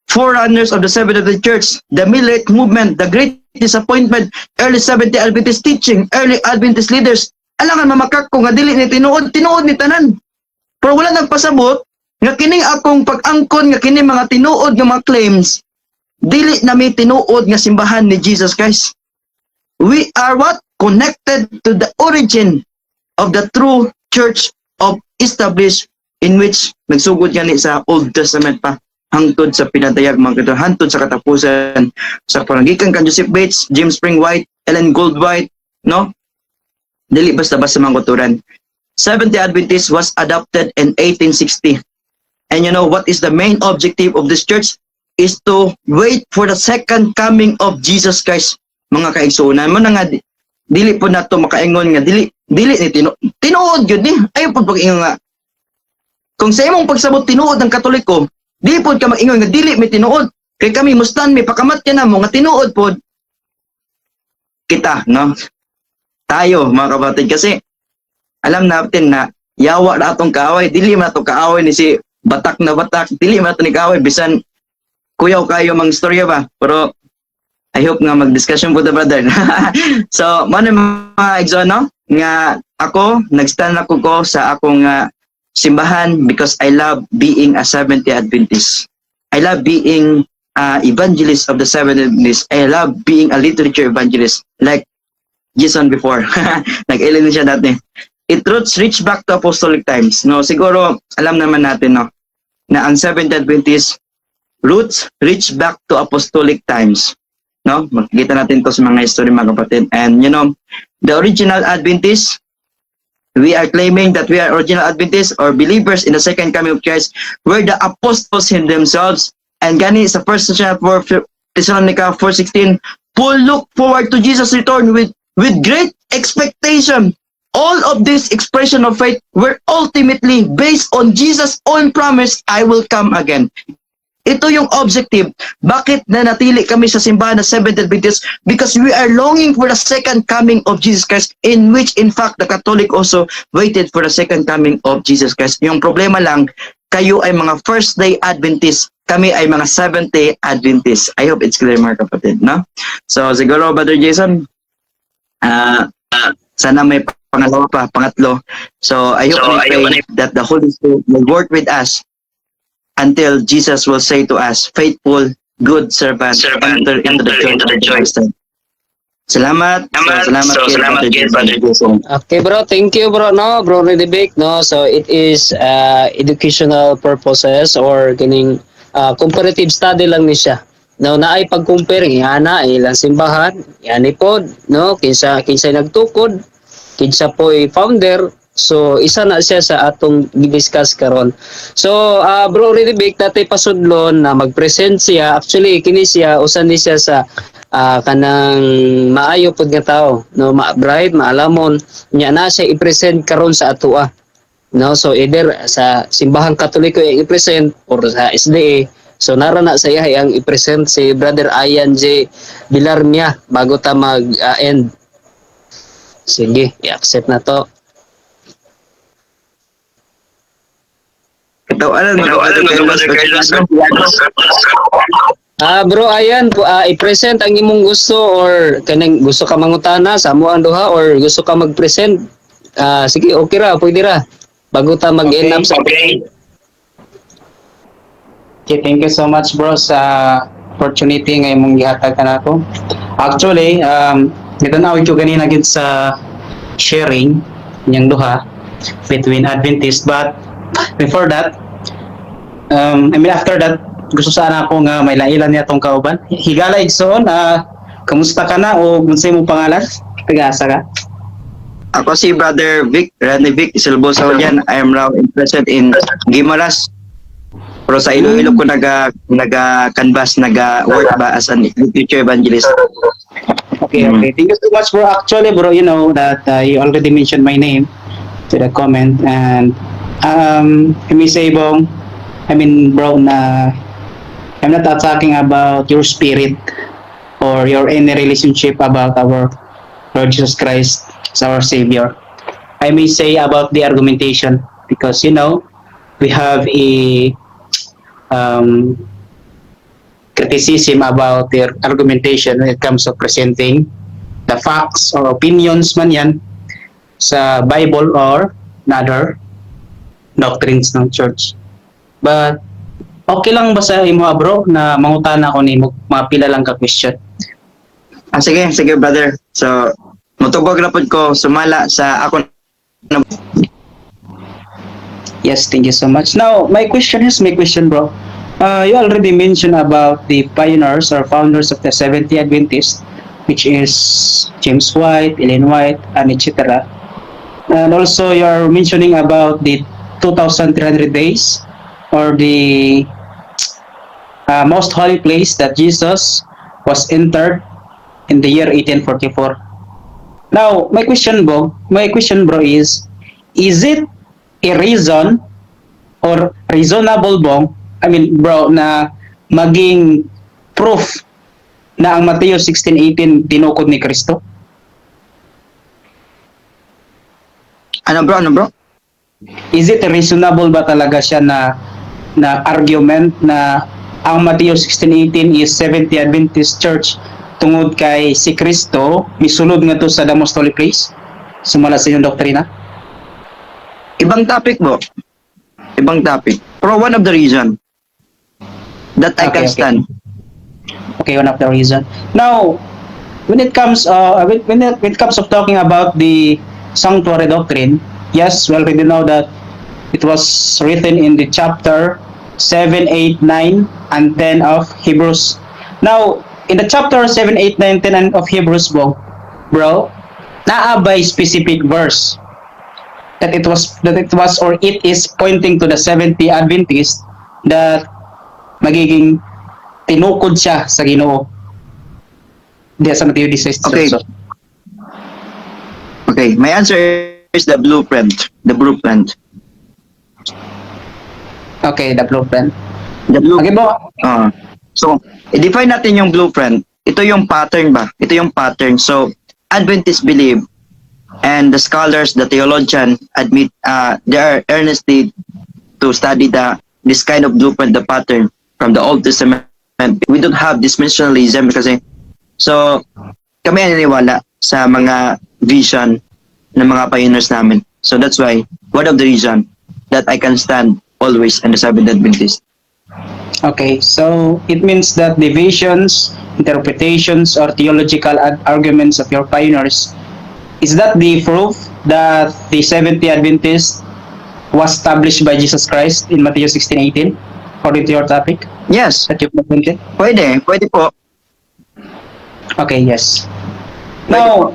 Forerunners of the Seventh Adventist Church, the Millerite movement, the Great Disappointment, early Seventh Adventist teaching, early Adventist leaders, alangan mamakak ko nga dili ni tinuod ni tanan. Pero wala nagpasabot nga kining akong pag-angkon nga kini mga tinuod nga mga claims, dili na may tinuod nga simbahan ni Jesus Christ. We are what? Connected to the origin of the true church of established in which nagsugod gani sa Old Testament pa hangtod sa pinadayag mga katuran, hangtod sa katapusan sa parangikan kan Joseph Bates, James Spring White, Ellen Goldwhite, no? Dili basta-basta mga katuran. Seventh-day Adventist was adopted in 1860. And you know what is the main objective of this church? Is to wait for the second coming of Jesus Christ. Mga kaigsunan mo na nga dili po nato makaingon nga dili ni tinuod gyud ni ayo pud pag-ingon nga kung sa imong pagsabot tinuod ng Katoliko dili pod ka mag-ingon nga dili mi tinuod kay kami mustan mi pakamat ka namo nga tinuod pod kita, no? Tayo mga kapatid kasi alam natin na yawa na atong kaaway, dili man atong kaaway ni si batak na batak, dili man atong ni kaaway bisan kuyaw kayo mang istorya ba, pero I hope nga mag-discussion po the brother. So, mga exon, no? Nga ako, nag-stand ako ko sa akong simbahan because I love being a Seventh-day Adventist. I love being evangelist of the Seventh-day Adventist. I love being a literature evangelist like Jason before. Nag-ilan siya dati. It roots reach back to apostolic times. No, siguro alam naman natin, no, na ang Seventh-day Adventist roots reach back to apostolic times. No, makikita natin to sa mga history mga kapatid. And you know, the original Adventists, we are claiming that we are original Adventists or believers in the second coming of Christ, were the apostles in themselves. And gani sa 1 Thessalonica 4:16, Paul look forward to Jesus' return with great expectation. All of this expression of faith were ultimately based on Jesus' own promise, I will come again. Ito yung objective. Bakit nanatili kami sa simbahan na Seventh Adventist? Because we are longing for the second coming of Jesus Christ, in which in fact the Catholic also waited for the second coming of Jesus Christ. Yung problema lang, kayo ay mga first day Adventist, kami ay mga seventh day Adventist. I hope it's clear mga kapatid, no? So siguro Brother Jason, sana may pangatlo. So I hope and pray that the Holy Spirit will work with us until Jesus will say to us, faithful, good servant, enter into the joy of the Salamat. Salamat again, Brother Jason. Okay bro, thank you bro, no? Bro Redibik, no? So it is educational purposes or kining comparative study lang ni siya. No, naay pag-compare ana ilang simbahan, yani pod, no? Kinsa nagtukod, kinsa po founder. So isa na siya sa atong gi-discuss karon. So bro Redibik tatay pasudlon na mag-present siya. Actually kini siya usan ni siya sa kanang maayo pud nga tao, no, bright maalamon nya na siya i-present karon sa atoa. No, so either sa simbahang Katoliko yung i-present or sa SDA. So nara na sa iya ang i-present si Brother Ian J. Bilarnya bago ta mag-end. Sige, i-accept na to. Ito, ano Brother Carlos? Bro, ayan, i-present ang imong gusto or kanang gusto ka mangutana sa amo ang duha or gusto ka mag-present. Sige, okay ra, pwede ra. Bago ta mag-end up sa Okay, thank you so much bro sa opportunity nga imong gihatag kanako. Actually, gitanaw ko ganina gid sa sharing niyang duha between Adventist, but before that, after that, gusto sana ako nga may lailan niya tong kauban. Higala igsoon, kamusta ka na o unsay mo pangalan? Taga-asa ka? Ako si Brother Vic, Randy Vic Silboso yan. I am now interested in Gimaras. Pero sa Iloilo ko naga-canvas, naga-work ba as an future evangelist. Okay. Thank you so much bro. Actually bro, you know that you already mentioned my name to the comment, and I may say bro, na I'm not talking about your spirit or your any relationship about our Lord Jesus Christ as our Savior. I may say about the argumentation, because you know we have a criticism about their argumentation when it comes to presenting the facts or opinions man yan sa Bible or other doctrines ng church. But okay lang ba sa imo bro na mangutana ko ni mga pila lang ka question? Sige brother. So, mutubog na po ko sumala sa ako. Yes, thank you so much. Now, my question bro. You already mentioned about the pioneers or founders of the Seventh-day Adventist, which is James White, Ellen White, and etc. And also, you're mentioning about the 2,300 days or the most holy place that Jesus was entered in the year 1844. Now, my question bro is it a reason or reasonable bro na maging proof na ang Mateo 16:18 tinukod ni Kristo? Ano bro? Is it reasonable ba talaga siya na argument na ang Mateo 16:18 is Seventh-day Adventist Church tungod kay si Kristo misulod nga to sa the most holy place? Sumala sa inyong doktrina? Ibang topic bro. Pero one of the reason that I can stand. Okay, one of the reason. Now, when it comes of talking about the sanctuary doctrine, yes, we already know that it was written in the chapter 7, 8, 9, and 10 of Hebrews. Now, in the chapter 7, 8, 9, 10 of Hebrews, bro, naabay specific verse that it was or it is pointing to the Seventh-day Adventist that magiging tinukod siya sa Ginoo. Diya sa Mateo 16. Okay. Okay, my answer is the blueprint. Okay, the blueprint. Okay bro. So, i-define natin yung blueprint. Ito yung pattern ba? So, Adventists believe, and the scholars, the theologian admit they are earnestly to study this kind of blueprint, the pattern from the Old Testament. We don't have dispensationalism kasi so kami naniniwala sa mga vision ng mga pioneers namin. So that's why one of the reason that I can stand always in the Seventh-day Adventist. Okay, so it means that the visions, interpretations, or theological arguments of your pioneers, is that the proof that the Seventh-day Adventist was established by Jesus Christ in Matthew 16:18, according to your topic? Yes. That you presented? Pwede po. Okay, yes. Now,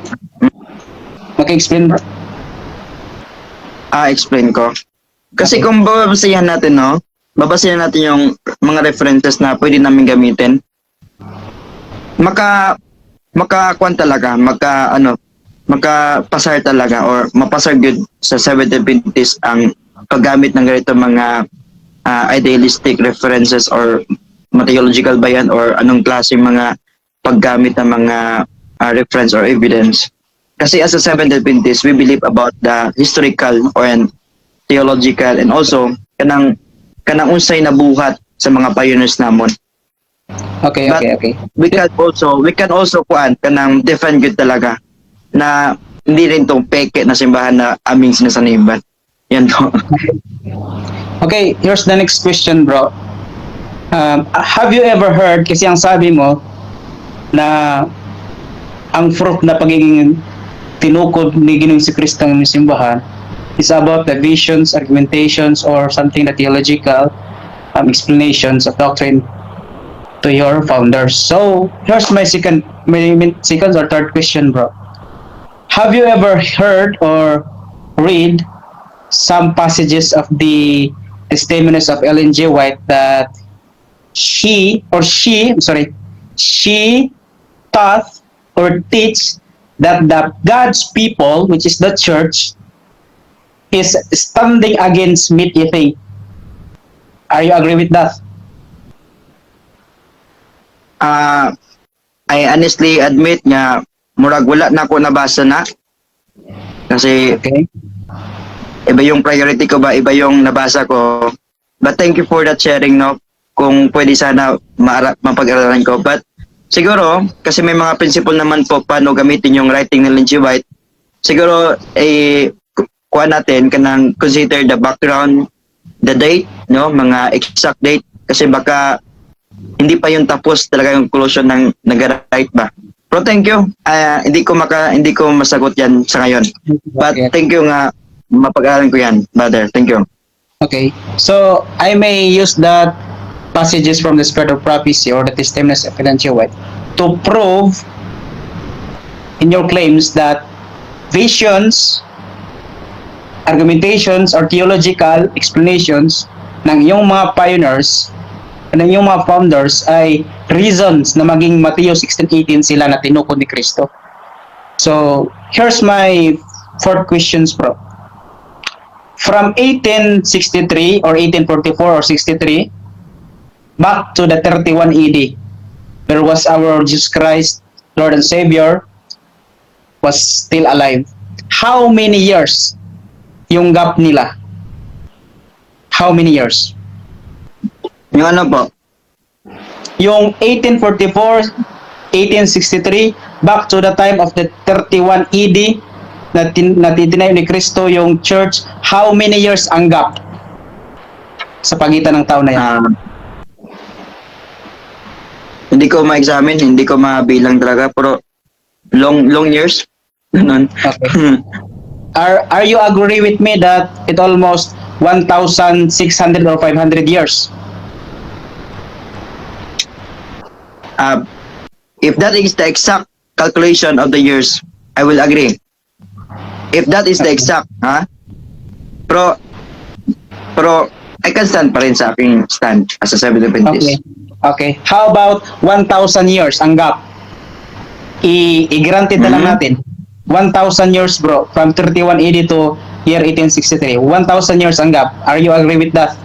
explain bro. Explain ko. Kasi kung babasahin natin, babasahin natin yung mga references na pwede namin gamitin. Makakuan talaga, makapasar talaga or mapasar good sa Seventh-day Adventist ang paggamit ng ganito mga idealistic references or theological ba yan or anong klaseng mga paggamit ng mga reference or evidence. Kasi as a Seventh-day Adventist, we believe about the historical or theological and also kanang unsay na buhat sa mga pioneers namon. Okay, But okay. we can also kuan kanang defend good talaga na hindi rin tong peke na simbahan na aming sinasaniban. Yan to. Okay, here's the next question, bro. Have you ever heard, kasi ang sabi mo, na ang fruit na pagiging tinukod ni Ginoong si Kristo ng simbahan is about the visions, argumentations, or something the theological explanations of doctrine to your founders. So, here's my second or third question, bro. Have you ever heard or read some passages of the testimonies of Ellen G. White that she taught or teach that the God's people, which is the church, is standing against meat eating? Are you agree with that? I honestly admit nga murag wala na ako nabasa na kasi Okay. iba yung priority ko ba, iba yung nabasa ko. But thank you for that sharing, no? Kung pwede sana mapag-aralan ko. But siguro, kasi may mga principle naman po paano gamitin yung writing ni Ellen G. White. Siguro, kuha natin kanang consider the background, the date, no? Mga exact date. Kasi baka hindi pa yung tapos talaga yung conclusion ng nag-write ba. Pero thank you. Hindi ko masagot yan sa ngayon. But Okay. thank you nga mapag-aralan ko yan, brother. Thank you. Okay. So, I may use that passages from the Spirit of Prophecy or the Testimonies of Ellen G. White to prove in your claims that visions, argumentations, or theological explanations ng iyong mga pioneers, ng iyong mga founders ay reasons na maging Mateo 16:18 sila na tinukod ni Kristo. So, here's my fourth questions, bro. From 1863 or 1844 or 63 back to the 31 AD, there was our Jesus Christ, Lord and Savior, was still alive. How many years yung gap nila? How many years? Yung ano po? Yung 1844, 1863, back to the time of the 31 AD na tinayo ni Kristo yung church, how many years ang gap sa pagitan ng taon na yan? Hindi ko ma-examine, hindi ko mabilang talaga, pero long years. Ganun. Okay. Are you agree with me that it almost 1,600 or 500 years? If that is the exact calculation of the years, I will agree. If that is the exact, Pero I can stand pa rin sa aking stand as a Seventh-day Adventist. Okay. Okay. How about 1,000 years ang gap? I-granted na lang natin. 1,000 years, bro, from 31 AD to year 1863. 1,000 years ang gap. Are you agree with that?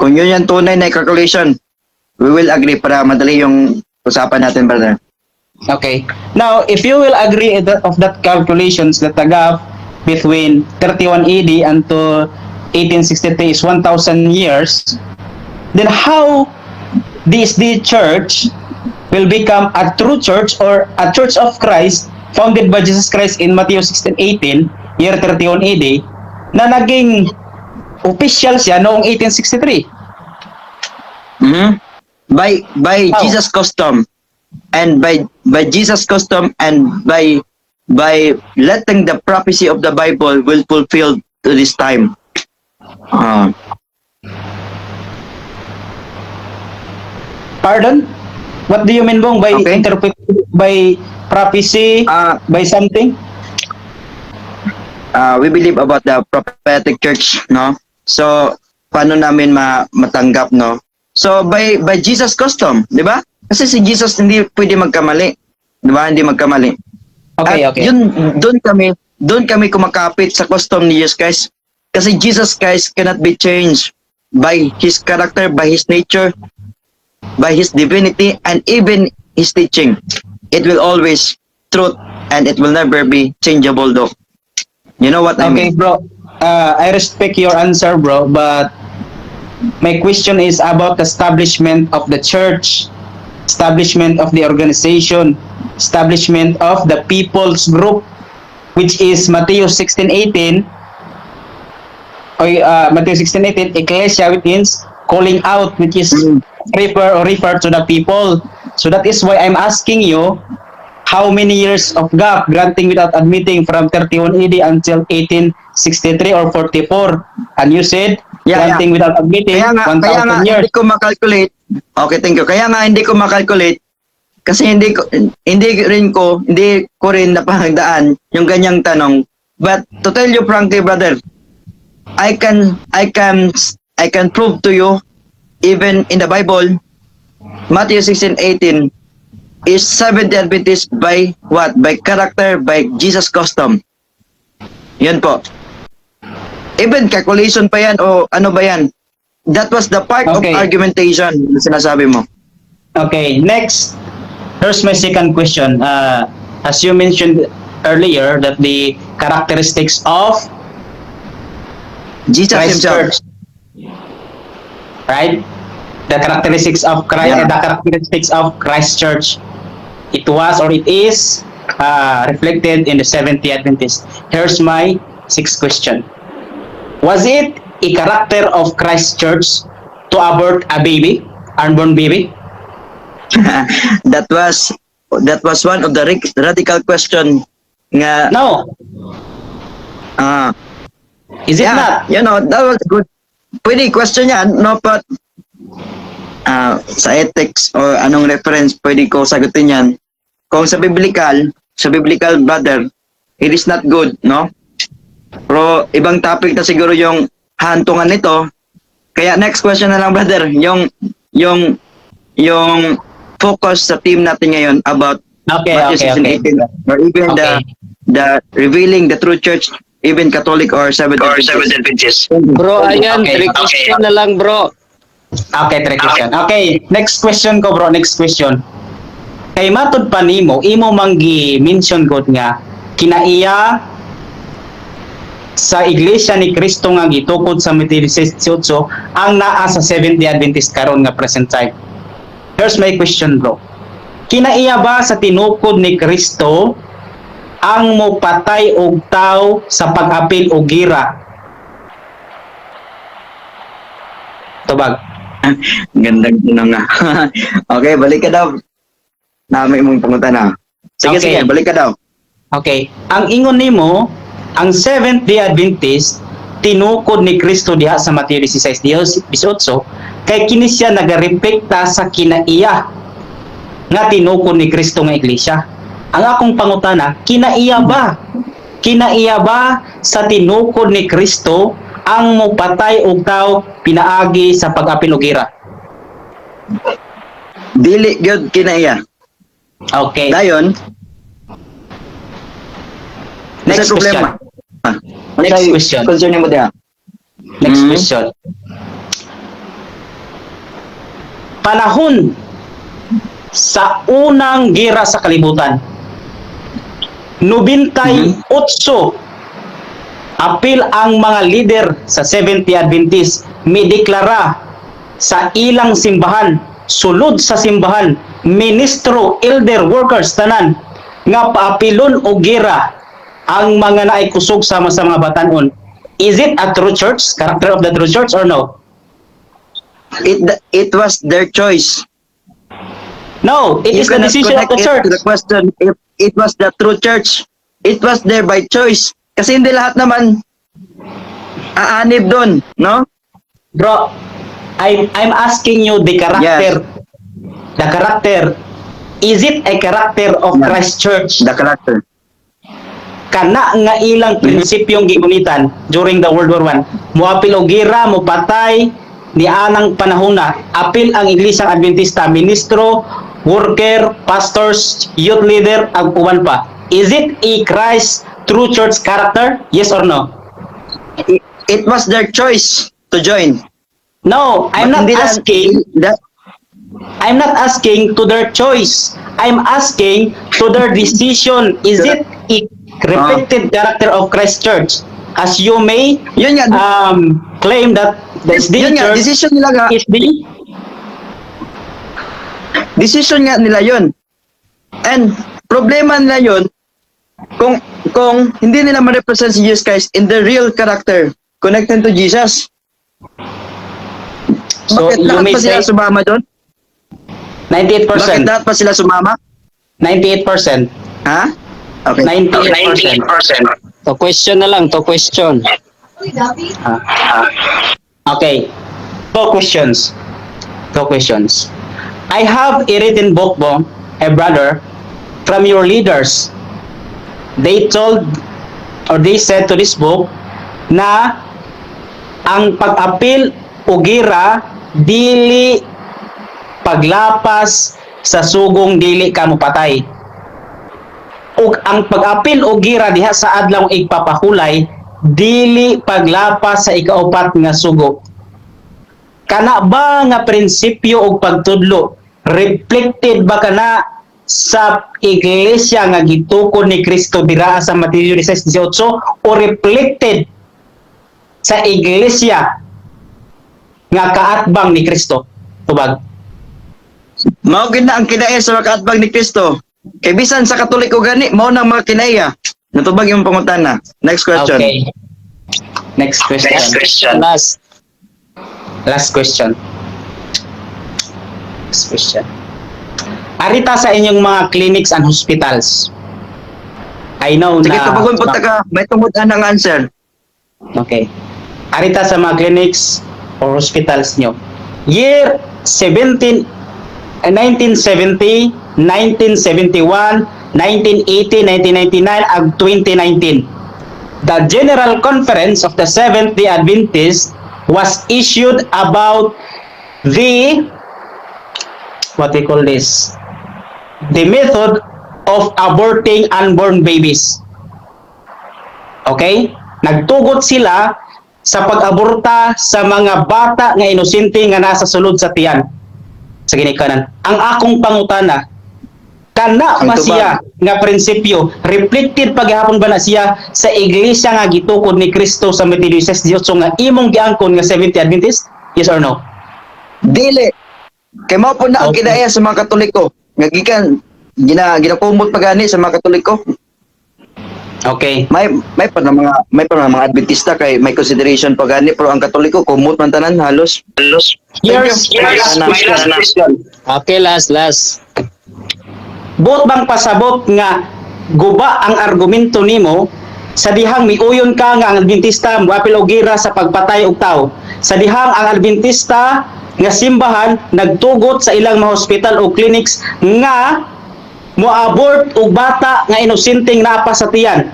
Kung yun yung tunay na calculation, we will agree para madali yung usapan natin, brother. Okay. Now, if you will agree of that calculations that the gap between 31 AD and to 1863 is 1,000 years, then how the church will become a true church or a church of Christ founded by Jesus Christ in Matthew 16:18, year 31 AD, na naging official siya noong 1863? By How? Jesus custom and by Jesus custom and by letting the prophecy of the Bible will fulfill to this time. Pardon? What do you mean bong by Okay. by prophecy, by something? We believe about the prophetic church, no? So paano namin matanggap, no? So by Jesus custom, 'di ba? Kasi si Jesus hindi pwede magkamali. 'Di ba? Hindi magkamali. Okay, At okay. doon kami kumakapit sa custom ni Jesus Christ. Kasi Jesus Christ cannot be changed by His character, by His nature, by His divinity, and even His teaching. It will always truth and it will never be changeable though. You know what I Okay, mean? bro. I respect your answer, bro, but my question is about the establishment of the church, establishment of the organization, establishment of the people's group, which is Matthew 16:18. Matthew 16:18, ecclesia, which means calling out, which is refer to the people. So that is why I'm asking you, how many years of gap granting without admitting from 31 AD until 1863 or 44? And you said granting without admitting Kaya nga 1,000 years. hindi ko makalculate. Okay, thank you. Kaya nga hindi ko makalculate kasi hindi ko rin napahagdaan yung ganyang tanong. But to tell you frankly, brother, I can prove to you even in the Bible, Matthew 16:18 is Seventh Adventist by what? By character, by Jesus custom. Yan po. Even calculation pa yan o ano ba yan? That was the part Okay. of argumentation na sinasabi mo. Okay, next. Here's my second question. As you mentioned earlier, that the characteristics of Jesus Christ himself. Church, right? The characteristics of Christ, Yeah. the characteristics of Christ Church. It was or it is reflected in the Seventh Adventist. Here's my sixth question. Was it a character of Christ Church to abort a baby, unborn baby? that was one of the radical question nga No. Is it not? you know, that was good. Pwede question yan, no, but sa ethics or anong reference pwede ko sagutin yan. Kung sa biblical brother, it is not good, no? Pero ibang topic na siguro yung hantungan nito. Kaya next question na lang, brother, yung focus sa team natin ngayon about Matthew 16:18 or even the revealing the true church, even Catholic or Seventh Adventist. Bro, ayan, Okay. 3 question na lang, bro. Okay, three question. Okay, next question ko, bro. Next question. Kay matud pa nimo, imo manggi mention god nga kinaiya sa iglesia ni Kristo nga gitukod sa Mateo 16:18 ang naa sa Seventh-day Adventist karon nga present time. Here's my question, bro. Kinaiya ba sa tinukod ni Kristo ang mopatay og tao sa pag-apil og gira? Tubag. Gandang tanong nga. Okay, balik ka daw. Nami mong pangutan na. Sige, Okay. sige, balik ka daw. Okay. Ang ingon nimo, ang Seventh-day Adventist tinukod ni Kristo diha sa Mateo 16:18 kay kini siya nagarepekta sa kinaiya nga tinukod ni Kristo nga iglesia. Ang akong pangutana, kinaiya ba? Kinaiya ba sa tinukod ni Kristo ang mopatay og tao pinaagi sa pag-apil og gira? Dili gyud kinaiya. Okay. Dayon, Next sa problema. Next question. Concern mo diha. Next Mm. question. Panahon sa unang gera sa kalibutan. 98 apil ang mga leader sa Seventh-day Adventist mideklara sa ilang simbahan, sulod sa simbahan, ministro, elder, workers, tanan nga paapilon o gera ang mga naikusog sama sa mga batanon. Is it a true church? Character of the true church or no? It was their choice. No, it You is the cannot decision of connect the it church. to the question if it was the true church. It was there by choice. Kasi hindi lahat naman aanib doon, no? Bro, I'm asking you the character. The character. Is it a character of Yeah. Christ Church? The character. Kana nga ilang prinsipyong gigunitan during the World War I. Muapil og gira, mupatay, ni anang panahona. Apil ang Iglesyang Adventista, ministro, worker, pastors, youth leader, ag uban pa. Is it a Christ true church character? Yes or no? it was their choice to join. No, I'm But not hindi na- asking. that- I'm not asking to their choice. I'm asking to their decision. Is it a reflected character of Christ Church? As you may Yun nga, claim that the yun nga, Church decision nila nga, is the decision nga nila yun. And problema nila yun, kung hindi nila ma-represent si Jesus Christ in the real character, connected to Jesus. So, Bakit you lahat may pa sila say sumama doon? 98%. Bakit lahat pa sila sumama? 98%. Ha? Okay. 98%. To question na lang, to question. Okay. Two questions. I have a written book, brother, from your leaders. They said to this book na ang pag-apil o gira dili paglapas sa sugong dili kamo patay. Ug ang pag-apil o gira diha sa adlaw igpapahulay dili paglapas sa ikaupat nga sugo. Kana ba nga prinsipyo og pagtudlo reflected ba kana sa iglesia nga gitukod ni Kristo dira sa Mateo 16:18 o reflected sa iglesia nga kaatbang ni Kristo? Tubag. Mao gid na ang kinaya sa mga kaatbang ni Kristo. Kay bisan sa Katoliko gani, mao nang mga kinaya. Natubag yung pangutana. Next question. Okay. Next question. Last. Last question. Arita sa inyong mga clinics and hospitals. I know Sige, na... tabagon po ka. May tungod ang answer. Okay. Arita sa mga clinics or hospitals nyo. Year 1970, 1971, 1980, 1999, ag 2019. The General Conference of the Seventh-day Adventists was issued about the what they call this, the method of aborting unborn babies. Okay? Nagtugot sila sa pag-aborta sa mga bata nga inosente nga nasa sulod sa tiyan sa ginikanan. Ang akong pangutana, kana Ang ba tubag. siya nga prinsipyo reflected paghapon ba na siya sa iglesia nga gitukod ni Kristo sa Mateo 16:18 nga imong giangkon nga Seventh Adventist? Yes or no? Dili. Kay mao po na ang Okay. kinaya sa mga Katoliko. Nga gikan ginakumot pa gani sa mga Katoliko. Okay. May pa na mga Adventista kay may consideration pa gani, pero ang Katoliko kumot man tanan halos. Here's question. Okay, last. Buot bang pasabot nga guba ang argumento nimo sa dihang miuyon ka nga ang Adventista moapil og gira sa pagpatay og tao, sa dihang ang Adventista nga simbahan nagtugot sa ilang mga hospital o clinics nga moabort og bata nga inosenteng napa sa tiyan?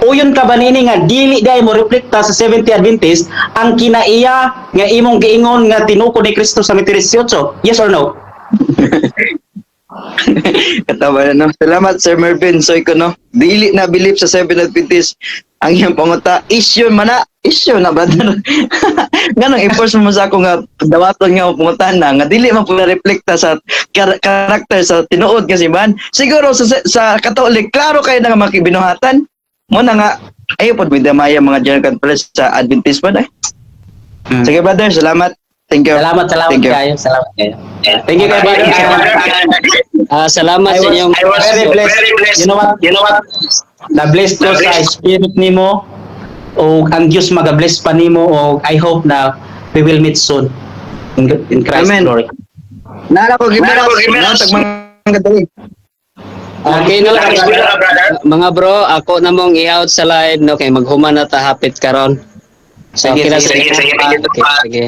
Uyon ka ba nini nga dili day mo reflekta sa Seventh Adventist ang kinaiya nga imong giingon nga tinukod ni Kristo sa Mateo 18? Yes or no? Katawa na, no? Salamat, Sir Mervin. So, ikaw, no? Dili na believe sa Seventh Adventist. Ang iyong panguta, issue na, brother. Ganang i-force mo sa ako nga, dawaton nga panguta na, nga dili man po na-reflecta sa karakter sa tinuod kasi man. Siguro sa Katolik, klaro kayo na nga makibinuhatan. Muna nga, ayaw po, may damaya mga General Conference sa Adventist pa na. Sige, brother, salamat. Thank you. Salamat Thank you. kayo. Thank you kay brother. Salamat sa inyong... I was very blessed. You know what? Na-bless ko sa spirit nimo o ang Diyos mag-bless pa nimo o I hope na we will meet soon in Christ's Amen. glory. Nara ko, gimeras. Mga dali. Okay na lang. Mga bro, ako na mong i-out sa live, no? Kay maghuman na ta hapit karon. So, Sige, okay na sige, sa sige, inyo. sige. Okay, sige.